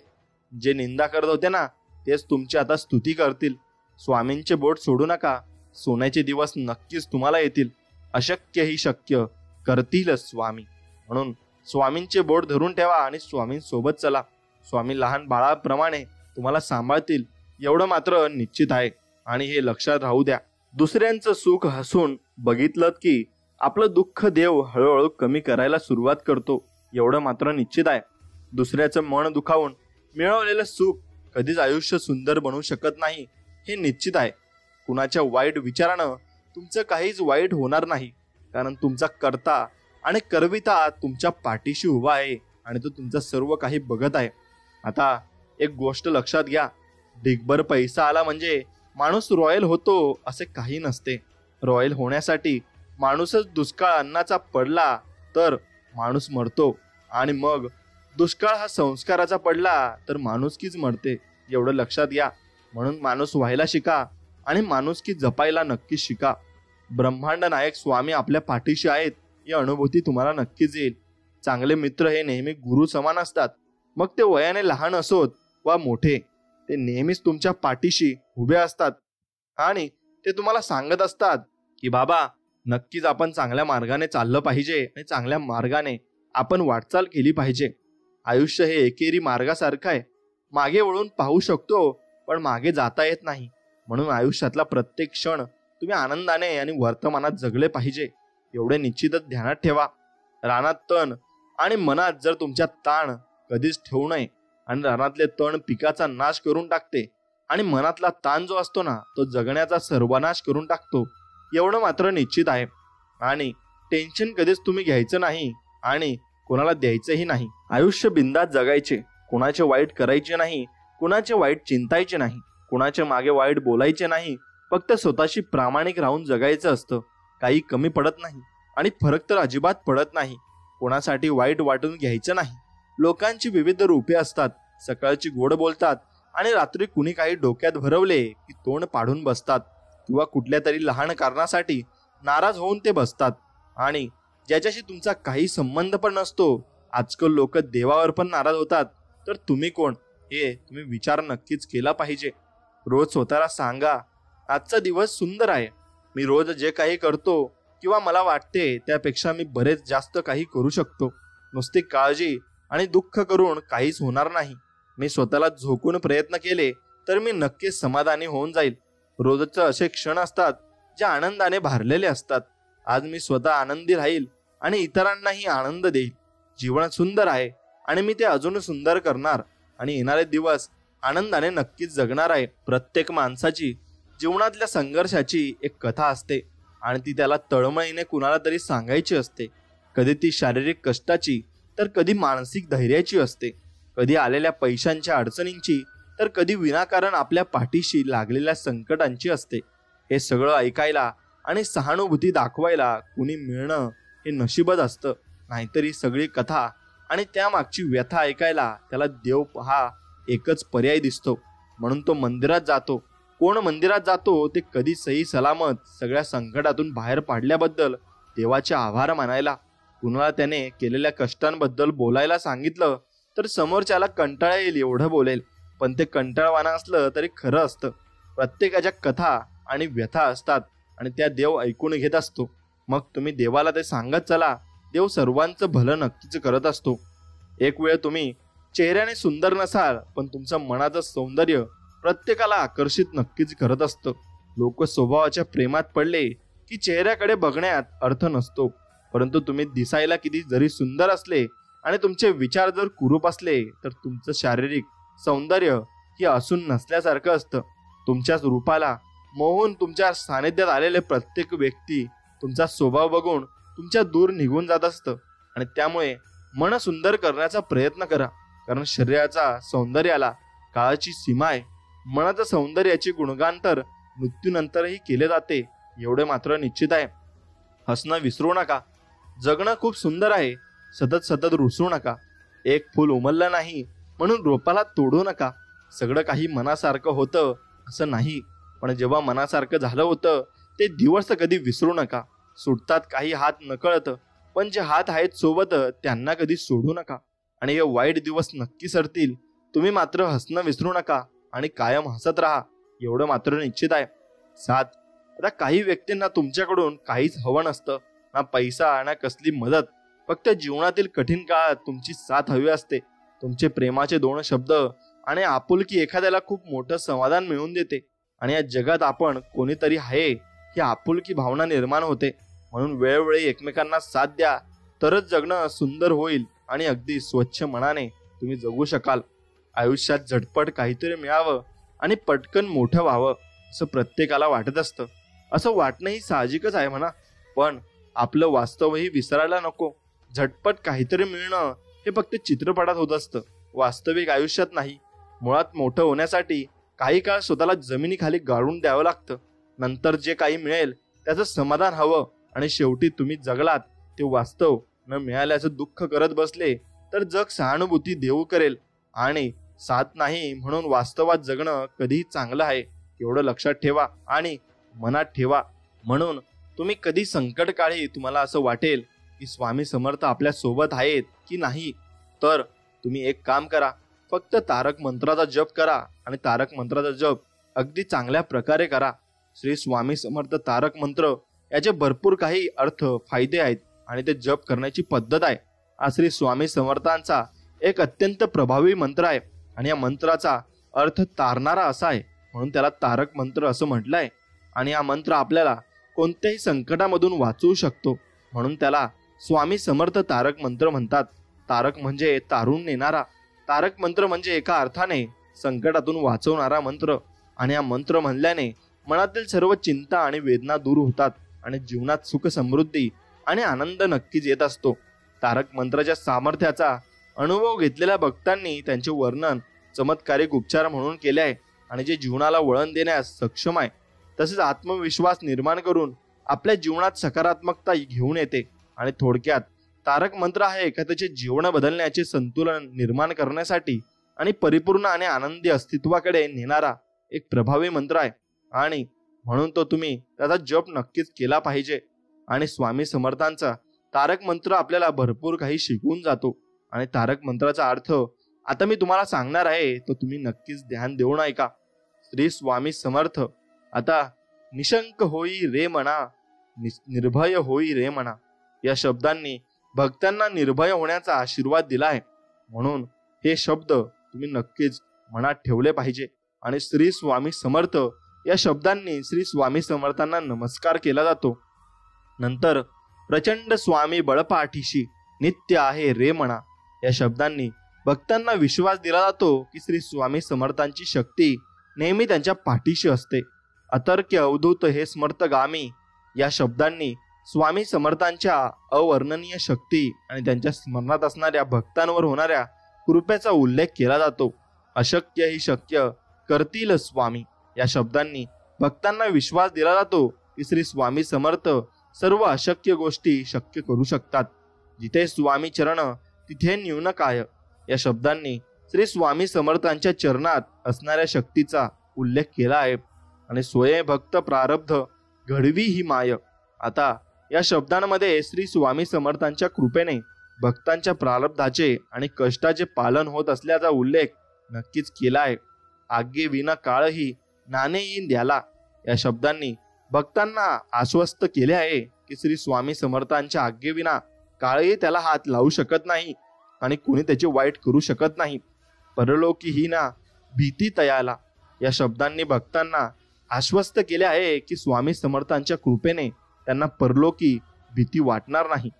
जे निंदा करत होते ना, तेच तुमची आता स्तुती करतील. स्वामींचे बोट सोडू नका, सोन्याचे दिवस नक्कीच तुम्हाला येतील. अशक्य ही शक्य करतील स्वामी. म्हणून स्वामींचे बोट धरून ठेवा आणि स्वामींसोबत चला. स्वामी लहान बाळाप्रमाणे तुम्हाला सांभाळतील, एवढं मात्र निश्चित आहे. आणि हे लक्षात राहू द्या, दुसऱ्यांचं सुख हसून बघितलं की आपलं दुःख देव हळूहळू कमी करायला सुरुवात करतो, एवढं मात्र निश्चित आहे. दुसऱ्याचं मन दुखावून मिळवलेलं सुख कधीच आयुष्य सुंदर बनवू शकत नाही, हे निश्चित आहे. कुणाच्या वाईट विचारानं तुमचं काहीच वाईट होणार नाही, कारण तुमचा कर्ता आणि करविता तुमच्या पाठीशी उभा आहे आणि तो तुमचं सर्व काही बघत आहे. आता एक गोष्ट लक्षात घ्या, ढिगभर पैसा आला म्हणजे माणूस रॉयल होतो असे काही नसते. रॉयल होण्यासाठी माणूसच दुष्काळ अन्नाचा पडला तर माणूस मरतो, आणि मग दुष्काळ हा संस्काराचा पडला तर माणुसकीच मरते, एवढं लक्षात घ्या. म्हणून माणूस व्हायला शिका आणि माणुसकी जपायला नक्की शिका. ब्रह्मांड नायक स्वामी आपल्या पाठीशी आहेत ही अनुभूती तुम्हाला नक्कीच येईल. चांगले मित्र हे नेहमी गुरु समान असतात, मग ते वयाने लहान असोत वा मोठे. ते नेहमीच तुमच्या पाठीशी उभे असतात आणि ते तुम्हाला सांगत असतात की बाबा, नक्कीच आपण चांगल्या मार्गाने चाललं पाहिजे आणि चांगल्या मार्गाने आपण वाटचाल केली पाहिजे. आयुष्य हे एकेरी मार्गासारखं आहे, मागे वळून पाहू शकतो पण मागे जाता येत नाही. म्हणून आयुष्यातला प्रत्येक क्षण तुम्ही आनंदाने आणि वर्तमानात जगले पाहिजे, एवढे निश्चितच ध्यानात ठेवा. रानात तण आणि मनात जर तुमच्या ताण कधीच ठेवू नये, आणि रानातले तण पिकाचा नाश करून टाकते आणि मनातला ताण जो असतो ना, तो जगण्याचा सर्वनाश करून टाकतो, एवढं मात्र निश्चित आहे. आणि टेन्शन कधीच तुम्ही घ्यायचं नाही आणि कोणाला द्यायचंही नाही. आयुष्य बिंदास जगायचे, कोणाचे वाईट करायचे नाही, कोणाचे वाईट चिंतायचे नाही, कोणाच्या मागे वाईट बोलायचे नाही, फक्त स्वतःशी प्रामाणिक राहून जगायचं असतं. काही कमी पडत नाही आणि फरक तर अजिबात पडत नाही. कोणासाठी वाईट वाटून घ्यायचं नाही. लोकांची विविध रूपे असतात, सकाळची गोड बोलतात आणि रात्री कुणी काही डोक्यात भरवले की तोंड पाडून बसतात, किंवा कुठल्या तरी लहान कारणासाठी नाराज होऊन ते बसतात. आणि ज्याच्याशी तुमचा काही संबंध पण नसतो, आजकाल लोक देवावर पण नाराज होतात, तर तुम्ही कोण हे तुम्ही विचार नक्कीच केला पाहिजे. रोज स्वतःला सांगा, आजचा दिवस सुंदर आहे. मी रोज जे काही करतो किंवा मला वाटते त्यापेक्षा मी बरेच जास्त काही करू शकतो. नुसती काळजी आणि दुःख करून काहीच होणार नाही. मी स्वतःला झोकून प्रयत्न केले तर मी नक्कीच समाधानी होऊन जाईल. रोजचे असे क्षण असतात जे आनंदाने भरलेले असतात. आज मी स्वतः आनंदी राहील आणि इतरांनाही आनंद देईल. जीवन सुंदर आहे आणि मी ते अजून सुंदर करणार आणि येणारे दिवस आनंदाने नक्कीच जगणार आहे. प्रत्येक माणसाची जीवनातल्या संघर्षाची एक कथा असते आणि ती त्याला तळमळीने कुणाला तरी सांगायची असते. कधी ती शारीरिक कष्टाची तर कधी मानसिक धैर्याची असते, कधी आलेल्या पैशांच्या अडचणींची तर कधी विनाकारण आपल्या पाठीशी लागलेल्या संकटांची असते. हे सगळं ऐकायला आणि सहानुभूती दाखवायला कुणी मिळणं हे नशीबच असतं. नाहीतर ही सगळी कथा आणि त्यामागची व्यथा ऐकायला त्याला देव हा एकच पर्याय दिसतो. म्हणून तो मंदिरात जातो. कोण मंदिरात जातो ते कधी सही सलामत सगळ्या संकटातून बाहेर पाडल्याबद्दल देवाचे आभार मानायला. कुणाला त्याने केलेल्या कष्टांबद्दल बोलायला सांगितलं तर समोरच्याला कंटाळा येईल एवढं बोलेल, पण ते कंटाळवाणं असलं तरी खरं असतं. प्रत्येकाच्या कथा आणि व्यथा असतात आणि त्या देव ऐकून घेत असतो. मग तुम्ही देवाला ते सांगत चला, देव सर्वांचं भलं नक्कीच करत असतो. एक वेळ तुम्ही चेहऱ्याने सुंदर नसाल, पण तुमचं मनाचं सौंदर्य प्रत्येकाला आकर्षित नक्कीच करत असतं. लोक स्वभावाच्या प्रेमात पडले की चेहऱ्याकडे बघण्यात अर्थ नसतो, परंतु तुम्ही दिसायला किती जरी सुंदर असले आणि तुमचे विचार जर कुरूप असले तर तुमचं शारीरिक सौंदर्य हे असून नसल्यासारखं असतं. तुमच्याच रूपाला मोहून तुमच्या सानिध्यात आलेले प्रत्येक व्यक्ती तुमचा स्वभाव बघून तुमच्या दूर निघून जात असतं. आणि त्यामुळे मन सुंदर करण्याचा प्रयत्न करा, कारण शरीराचा सौंदर्याला काळाची सीमा आहे. मनाच्या सौंदर्याची गुणगान तर मृत्यूनंतरही केले जाते एवढे मात्र निश्चित आहे. हसणं विसरू नका. जगणं खूप सुंदर आहे. सतत सतत रुसू नका. एक फूल उमललं नाही म्हणून रोपाला तोडू नका. सगळं काही मनासारखं होतं असं नाही, पण जेव्हा मनासारखं झालं होतं ते दिवस कधी विसरू नका. सुटतात काही हात नकळत, पण जे हात आहेत सोबत त्यांना कधी सोडू नका. आणि हे वाईट दिवस नक्की सरतील. तुम्ही मात्र हसणं विसरू नका आणि कायम हसत राहा एवढं मात्र निश्चित आहे. 7. आता काही व्यक्तींना तुमच्याकडून काहीच हवं नसतं, ना पैसा ना कसली मदत. फक्त जीवनातील कठीण काळात तुमची साथ हवी असते. तुमचे प्रेमाचे 2 शब्द आणि आपुलकी एखाद्याला खूप मोठं समाधान मिळवून देते. आणि या जगात आपण कोणीतरी आहे ही आपुलकी भावना निर्माण होते. म्हणून वेळोवेळी एकमेकांना साथ द्या, तरच जगणं सुंदर होईल आणि अगदी स्वच्छ मनाने तुम्ही जगू शकाल. आयुष्यात झटपट काहीतरी मिळावं आणि पटकन मोठं व्हावं असं प्रत्येकाला वाटत असतं. असं वाटणंही साहजिकच आहे म्हणा, पण आपलं वास्तवही विसरायला नको. झटपट काहीतरी मिळणं हे फक्त चित्रपटात होत असतं, वास्तविक आयुष्यात नाही. मुळात मोठं होण्यासाठी काही काळ स्वतःला जमिनीखाली गाळून द्यावं लागतं. नंतर जे काही मिळेल त्याचं समाधान हवं. आणि शेवटी तुम्ही जगलात ते वास्तव न मिळाल्याचं दुःख करत बसले तर जग सहानुभूती देऊ करेल आणि साथ नाही. म्हणून वास्तवात जगणं कधीही चांगलं आहे एवढं लक्षात ठेवा आणि मनात ठेवा. म्हणून तुम्ही कधी संकटकाळी तुम्हाला असं वाटेल की स्वामी समर्थ आपल्या सोबत आहेत की नाही, तर तुम्ही एक काम करा. फक्त तारक मंत्राचा जप करा आणि तारक मंत्राचा जप अगदी चांगल्या प्रकारे करा. श्री स्वामी समर्थ तारक मंत्र याचे भरपूर काही अर्थ फायदे आहेत आणि ते जप करण्याची पद्धत आहे. हा श्री स्वामी समर्थांचा एक अत्यंत प्रभावी मंत्र आहे आणि या मंत्राचा अर्थ तारणारा असा आहे, म्हणून त्याला तारक मंत्र असं म्हटलं आहे. आणि हा मंत्र आपल्याला कोणत्याही संकटामधून वाचवू शकतो, म्हणून त्याला स्वामी समर्थ तारक मंत्र म्हणतात. तारक म्हणजे तारून नेणारा. तारक मंत्र म्हणजे एका अर्थाने संकटातून वाचवणारा मंत्र. आणि हा मंत्र म्हणल्याने मनातील सर्व चिंता आणि वेदना दूर होतात आणि जीवनात सुख समृद्धी आणि आनंद नक्कीच येत असतो. तारक मंत्राच्या सामर्थ्याचा अनुभव घेतलेल्या भक्तांनी त्यांचे वर्णन चमत्कारिक उपचार म्हणून केले आहे आणि जे जीवनाला वळण देण्यास सक्षम आहे, तसेच आत्मविश्वास निर्माण करून आपल्या जीवनात सकारात्मकता घेऊन येते. आणि थोडक्यात तारक मंत्र हा एखाद्याचे जीवन बदलण्याचे संतुलन निर्माण करण्यासाठी आणि परिपूर्ण आणि आनंदी अस्तित्वाकडे नेणारा एक प्रभावी मंत्र आहे. आणि म्हणून तो तुम्ही त्याचा जप नक्कीच केला पाहिजे. आणि स्वामी समर्थांचा तारक मंत्र आपल्याला भरपूर काही शिकवून जातो. आणि तारक मंत्राचा अर्थ आता मी तुम्हाला सांगणार आहे, तो तुम्ही नक्कीच ध्यान देऊन ऐका. श्री स्वामी समर्थ. आता निशंक होई रे मना, निर्भय होई रे मना या शब्दांनी भक्तांना निर्भय होण्याचा आशीर्वाद दिला आहे. म्हणून हे शब्द तुम्ही नक्कीच मनात ठेवले पाहिजे. आणि श्री स्वामी समर्थ या शब्दांनी श्री स्वामी समर्थांना नमस्कार केला जातो. नंतर प्रचंड स्वामी बळपाठीशी नित्य आहे रे म्हणा या शब्दांनी भक्तांना विश्वास दिला जातो की श्री स्वामी समर्थांची शक्ती नेहमी त्यांच्या पाठीशी असते. अतर्क्य अवधूत हे स्मर्थगामी या शब्दांनी स्वामी समर्थांच्या अवर्णनीय शक्ती आणि त्यांच्या स्मरणात असणाऱ्या भक्तांवर होणाऱ्या कृपेचा उल्लेख केला जातो. अशक्य ही शक्य करतील स्वामी या शब्दांनी भक्तांना विश्वास दिला जातो की श्री स्वामी समर्थ सर्व अशक्य गोष्टी शक्य करू शकतात. जिथे स्वामी चरण तिथे न्यून काय या शब्दांनी श्री स्वामी समर्थांच्या चरणात असणाऱ्या शक्तीचा उल्लेख केला आहे. आणि सोये भक्त प्रारब्ध घडवी ही माय. आता या शब्दांमध्ये श्री स्वामी समर्थांच्या कृपेने भक्तांच्या प्रारब्धाचे आणि कष्टाचे पालन होत असल्याचा उल्लेख नक्कीच केला आहे. आगे विना काळही नाणे येईन द्याला या शब्दांनी भक्तांना आश्वस्त केले आहे की श्री स्वामी समर्थांच्या आज्ञेविना काळही त्याला हात लावू शकत नाही आणि कोणी त्याचे वाईट करू शकत नाही. परलोकी ही ना भीती तयाला या शब्दांनी भक्तांना आश्वस्त केले आहे की स्वामी समर्थांच्या कृपेने त्यांना परलोकी भीती वाटणार नाही.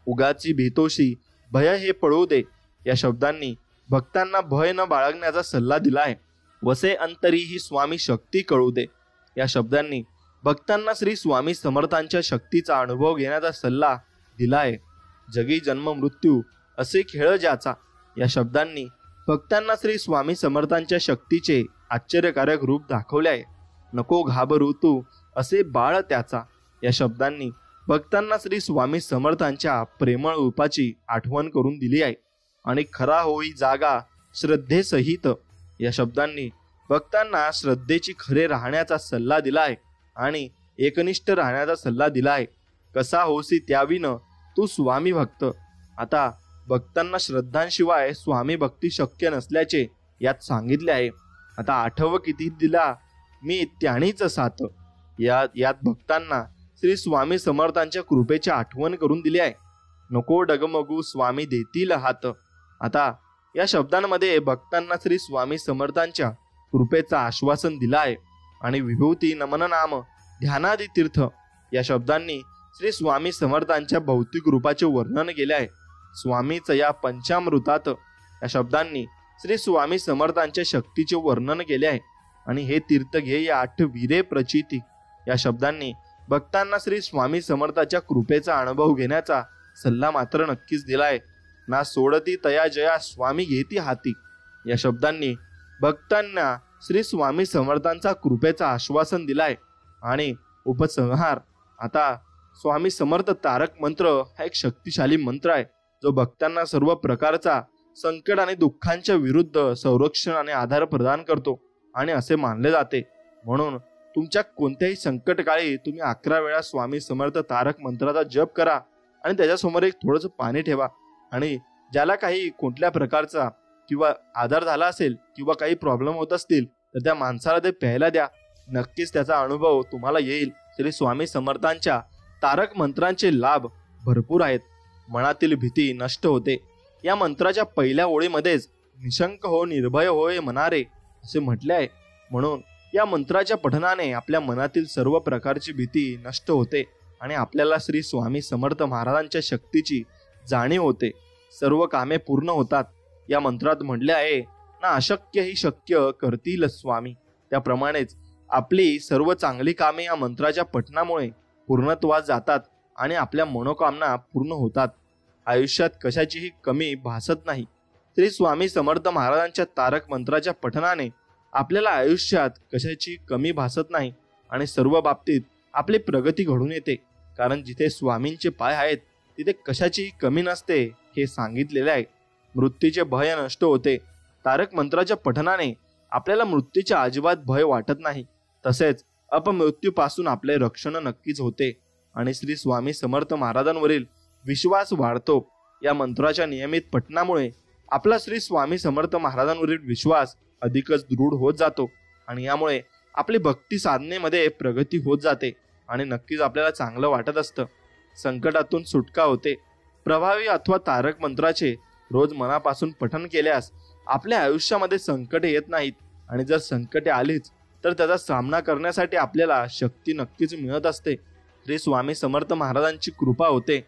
उगाची भीतोशी भय हे पळू दे या शब्दांनी भक्तांना भय न बाळगण्याचा सल्ला दिला आहे. वसे अंतरी ही स्वामी शक्ती कळू दे या शब्दांनी भक्तांना श्री स्वामी समर्थांच्या शक्तीचा अनुभव घेण्याचा सल्ला दिला आहे. जगी जन्म मृत्यू असे खेळ ज्याचा या शब्दांनी भक्तांना श्री स्वामी समर्थांच्या शक्तीचे आश्चर्यकारक रूप दाखवले आहे. नको घाबरू तू असे बाळ त्याचा. या शब्दांनी भक्तांना श्री स्वामी समर्थांच्या प्रेमळ रूपाची आठवण करून दिली आहे. आणि खरा होई जागा श्रद्धेसहित या शब्दांनी भक्तांना श्रद्धेची खरे राहण्याचा सल्ला दिला आहे आणि एकनिष्ठ राहण्याचा सल्ला दिला आहे. कसा होसी त्याविन तू स्वामी भक्त. आता भक्तांना श्रद्धांशिवाय स्वामी भक्ती शक्य नसल्याचे यात सांगितले आहे. आता आठव किती दिला मी त्यानीच साथ. यात भक्तांना श्री स्वामी समर्थांच्या कृपेची आठवण करून दिली आहे. नको डगमगू स्वामी देतील हात. आता या शब्दांमध्ये भक्तांना श्री स्वामी समर्थांच्या कृपेचा आश्वासन दिला आहे. आणि विभूती नमन नाम ध्यानादी तीर्थ या शब्दांनी श्री स्वामी समर्थांच्या भौतिक रूपाचे वर्णन केले आहे. स्वामीच या पंचामृतात या शब्दांनी श्री स्वामी समर्थांच्या शक्तीचे वर्णन केले आहे. आणि हे तीर्थ घे या 8 वीरे प्रचिती या शब्दांनी भक्तांना श्री स्वामी समर्थाच्या कृपेचा अनुभव घेण्याचा सल्ला मात्र नक्कीच दिलाय. ना सोडती तया जया स्वामी घेती हाती या शब्दांनी भक्तांना श्री स्वामी समर्थांचा कृपेचा आश्वासन दिलाय. आणि उपसंहार. आता स्वामी समर्थ तारक मंत्र हा एक शक्तिशाली मंत्र आहे जो भक्तांना सर्व प्रकारचा संकट आणि दुःखांच्या विरुद्ध संरक्षण आणि आधार प्रदान करतो. आणि असे मानले जाते म्हणून तुमच्या कोणत्याही संकटकाळी तुम्ही 11 वेळा स्वामी समर्थ तारक मंत्राचा जप करा आणि त्याच्यासमोर एक थोडंसं पाणी ठेवा. आणि ज्याला काही कुठल्या प्रकारचा किंवा आजार झाला असेल किंवा काही प्रॉब्लेम होत असतील तर त्या माणसाला ते प्यायला द्या. नक्कीच त्याचा अनुभव तुम्हाला येईल. श्री स्वामी समर्थांच्या तारक मंत्रांचे लाभ भरपूर आहेत. मनातील भीती नष्ट होते. या मंत्राच्या पहिल्या ओळीमध्येच निशंक हो निर्भय होय मनारे असे म्हटले आहे. म्हणून या मंत्राच्या पठनाने आपल्या मनातील सर्व प्रकारची भीती नष्ट होते आणि आपल्याला श्री स्वामी समर्थ महाराजांच्या शक्तीची जाणीव होते. सर्व कामे पूर्ण होतात. या मंत्रात म्हटले आहे ना अशक्य ही शक्य करतील स्वामी. त्याप्रमाणेच आपली सर्व चांगली कामे या मंत्राच्या पठनामुळे पूर्णत्वास जातात आणि आपल्या मनोकामना पूर्ण होतात. आयुष्यात कशाचीही कमी भासत नाही. श्री स्वामी समर्थ महाराजांच्या तारक मंत्राच्या पठनाने आपल्याला आयुष्यात कशाची कमी भासत नाही आणि सर्व बाबतीत आपली प्रगती घडून येते. कारण जिथे स्वामींचे पाय आहेत तिथे कशाची कमी नसते हे सांगितलेले आहे. मृत्यूचे भय नष्ट होते. तारक मंत्राच्या पठनाने आपल्याला मृत्यूचे अजिबात भय वाटत नाही. तसेच अपमृत्यूपासून आपले रक्षण नक्कीच होते आणि श्री स्वामी समर्थ महाराजांवरील विश्वास वाढतो. या मंत्राच्या नियमित पठणामुळे आपला श्री स्वामी समर्थ महाराजांवरील विश्वास अधिकच दृढ होत जातो आणि यामुळे आपली भक्ती साधनेमध्ये प्रगती होत जाते आणि नक्कीच आपल्याला चांगलं वाटत असतं. संकटातून सुटका होते. प्रभावी अथवा तारक मंत्राचे रोज मनापासून पठण केल्यास आपल्या आयुष्यामध्ये संकटे येत नाहीत आणि जर संकटे आलीच तर त्याचा सामना करण्यासाठी आपल्याला शक्ती नक्कीच मिळत असते. श्री स्वामी समर्थ महाराजांची कृपा होते.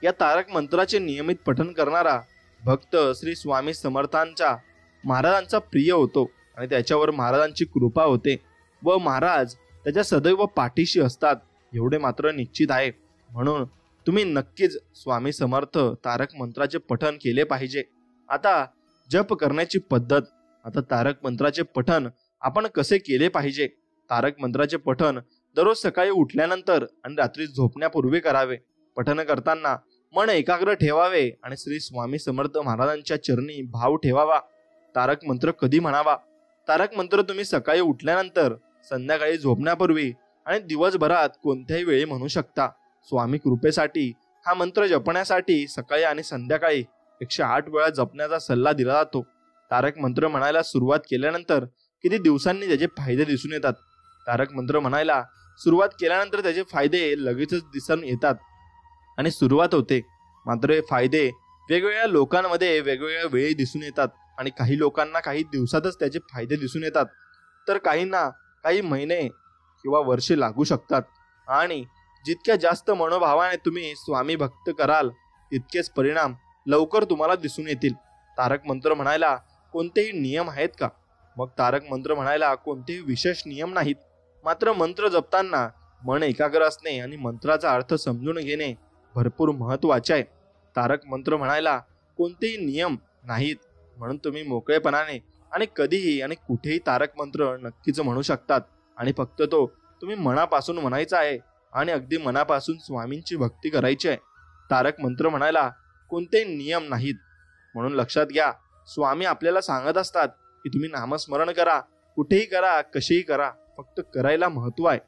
या तारक मंत्राचे नियमित पठण करणारा भक्त श्री स्वामी समर्थांच्या महाराजांचा प्रिय होतो आणि त्याच्यावर महाराजांची कृपा होते व महाराज त्याच्या सदैव पाठीशी असतात एवढे मात्र निश्चित आहे. म्हणून तुम्ही नक्कीच स्वामी समर्थ तारक मंत्राचे पठण केले पाहिजे. आता जप करण्याची पद्धत. आता तारक मंत्राचे पठण आपण कसे केले पाहिजे. तारक मंत्राचे पठण दररोज सकाळी उठल्यानंतर आणि रात्री झोपण्यापूर्वी करावे. पठण करताना मन एकाग्र ठेवावे आणि श्री स्वामी समर्थ महाराजांच्या चरणी भाव ठेवावा. तारक मंत्र कधी म्हणावा. तारक मंत्र तुम्ही सकाळी उठल्यानंतर, संध्याकाळी झोपण्यापूर्वी आणि दिवसभरात कोणत्याही वेळी म्हणू शकता. स्वामी कृपेसाठी हा मंत्र जपण्यासाठी सकाळी आणि संध्याकाळी 108 वेळा जपण्याचा सल्ला दिला जातो. तारक मंत्र म्हणायला सुरुवात केल्यानंतर किती दिवसांनी त्याचे फायदे दिसून येतात. तारक मंत्र म्हणायला सुरुवात केल्यानंतर त्याचे फायदे लगेचच दिसून येतात आणि सुरुवात होते. मात्र हे फायदे वेगवेगळ्या लोकांमध्ये वेगवेगळ्या वेळी दिसून येतात आणि काही लोकांना काही दिवसातच त्याचे फायदे दिसून येतात तर काहींना काही महिने किंवा वर्षे लागू शकतात. आणि जितक्या जास्त मनोभावाने तुम्ही स्वामी भक्त कराल तितकेच परिणाम लवकर तुम्हाला दिसून येतील. तारक मंत्र म्हणायला कोणतेही नियम आहेत का? मग तारक मंत्र म्हणायला कोणतेही विशेष नियम नाहीत. मात्र मंत्र जपताना मन एकाग्र असणे आणि मंत्राचा अर्थ समजून घेणे भरपूर महत्त्वाचे आहे. तारक मंत्र म्हणायला कोणतेही नियम नाहीत म्हणून तुम्ही मोकळेपणाने आणि कधीही आणि कुठेही तारक मंत्र नक्कीच म्हणू शकतात आणि फक्त तो तुम्ही मनापासून म्हणायचा आहे आणि अगदी मनापासून स्वामींची भक्ती करायची आहे. तारक मंत्र म्हणायला कोणतेही नियम नाहीत. म्हणून लक्षात घ्या, स्वामी आपल्याला सांगत असतात की तुम्ही नामस्मरण करा, कुठेही करा, कशीही करा, फक्त करायला महत्व आहे.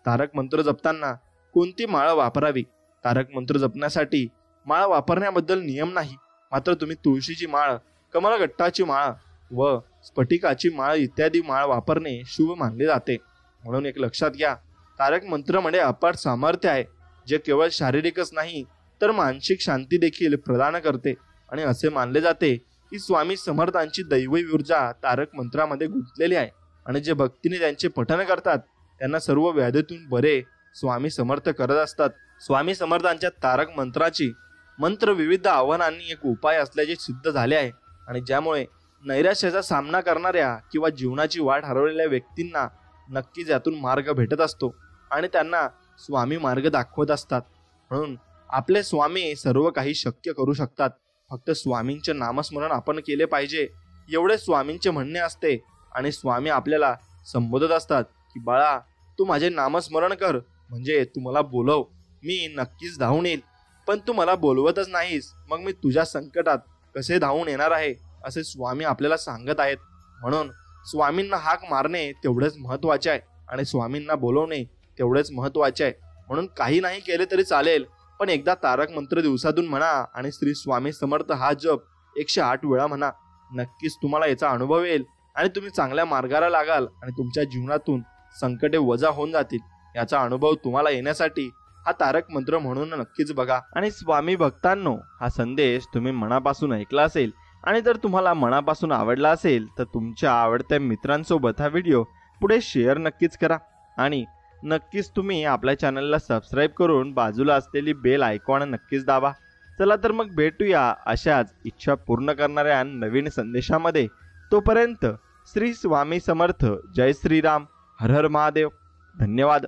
तारक मंत्र जपताना कोणती माळ वापरावी? तारक मंत्र जपण्यासाठी माळ वापरण्याबद्दल नियम नाही, मात्र तुम्ही तुळशीची माळ, कमलगट्टाची माळ व स्फटिकाची माळ इत्यादी माळ वापरणे शुभ मानले जाते. म्हणून एक लक्षात घ्या, तारक मंत्रामध्ये अपाट सामर्थ्य आहे, जे केवळ शारीरिकच नाही तर मानसिक शांती देखील प्रदान करते. आणि असे मानले जाते की स्वामी समर्थांची दैवी ऊर्जा तारक मंत्रामध्ये गुंतलेली आहे आणि जे भक्तीने त्यांचे पठण करतात त्यांना सर्व व्याधीतून बरे स्वामी समर्थ करत असतात. स्वामी समर्थांच्या तारक मंत्राची मंत्र विविध आव्हानांनी एक उपाय असल्याचे सिद्ध झाले आहे आणि ज्यामुळे नैराश्याचा सामना करणाऱ्या किंवा जीवनाची वाट हरवलेल्या व्यक्तींना नक्कीच यातून मार्ग भेटत असतो आणि त्यांना स्वामी मार्ग दाखवत असतात. म्हणून आपले स्वामी सर्व काही शक्य करू शकतात, फक्त स्वामींचे नामस्मरण आपण केले पाहिजे एवढे स्वामींचे म्हणणे असते. आणि स्वामी आपल्याला संबोधत असतात की बाळा, तू माझे नामस्मरण कर, म्हणजे तू मला बोलव, मी नक्कीच धावून येईल. पण तू मला बोलवतच नाहीस, मग मी तुझ्या संकटात कसे धावून येणार आहे, असे स्वामी आपल्याला सांगत आहेत. म्हणून स्वामींना हाक मारणे तेवढेच महत्वाचे आहे आणि स्वामींना बोलवणे तेवढेच महत्वाचे आहे. म्हणून काही नाही केले तरी चालेल, पण एकदा तारक मंत्र दिवसातून म्हणा आणि श्री स्वामी समर्थ हा जप 108 वेळा म्हणा. नक्कीच तुम्हाला याचा अनुभव येईल आणि तुम्ही चांगल्या मार्गाला लागाल आणि तुमच्या जीवनातून संकटे वजा होऊन जातील. याचा अनुभव तुम्हाला येण्यासाठी हा तारक मंत्र म्हणून नक्कीच बघा. आणि स्वामी भक्तांनो, हा संदेश तुम्ही मनापासून ऐकला असेल आणि जर तुम्हाला मनापासून आवडला असेल तर तुमच्या आवडत्या मित्रांसोबत हा व्हिडिओ पुढे शेअर नक्कीच करा आणि नक्कीच तुम्ही आपल्या चॅनलला सबस्क्राईब करून बाजूला असलेली बेल आयकॉन नक्कीच दाबा. चला तर मग भेटूया अशाच इच्छा पूर्ण करणाऱ्या नवीन संदेशामध्ये. तोपर्यंत श्री स्वामी समर्थ. जय श्रीराम. हर हर महादेव. धन्यवाद.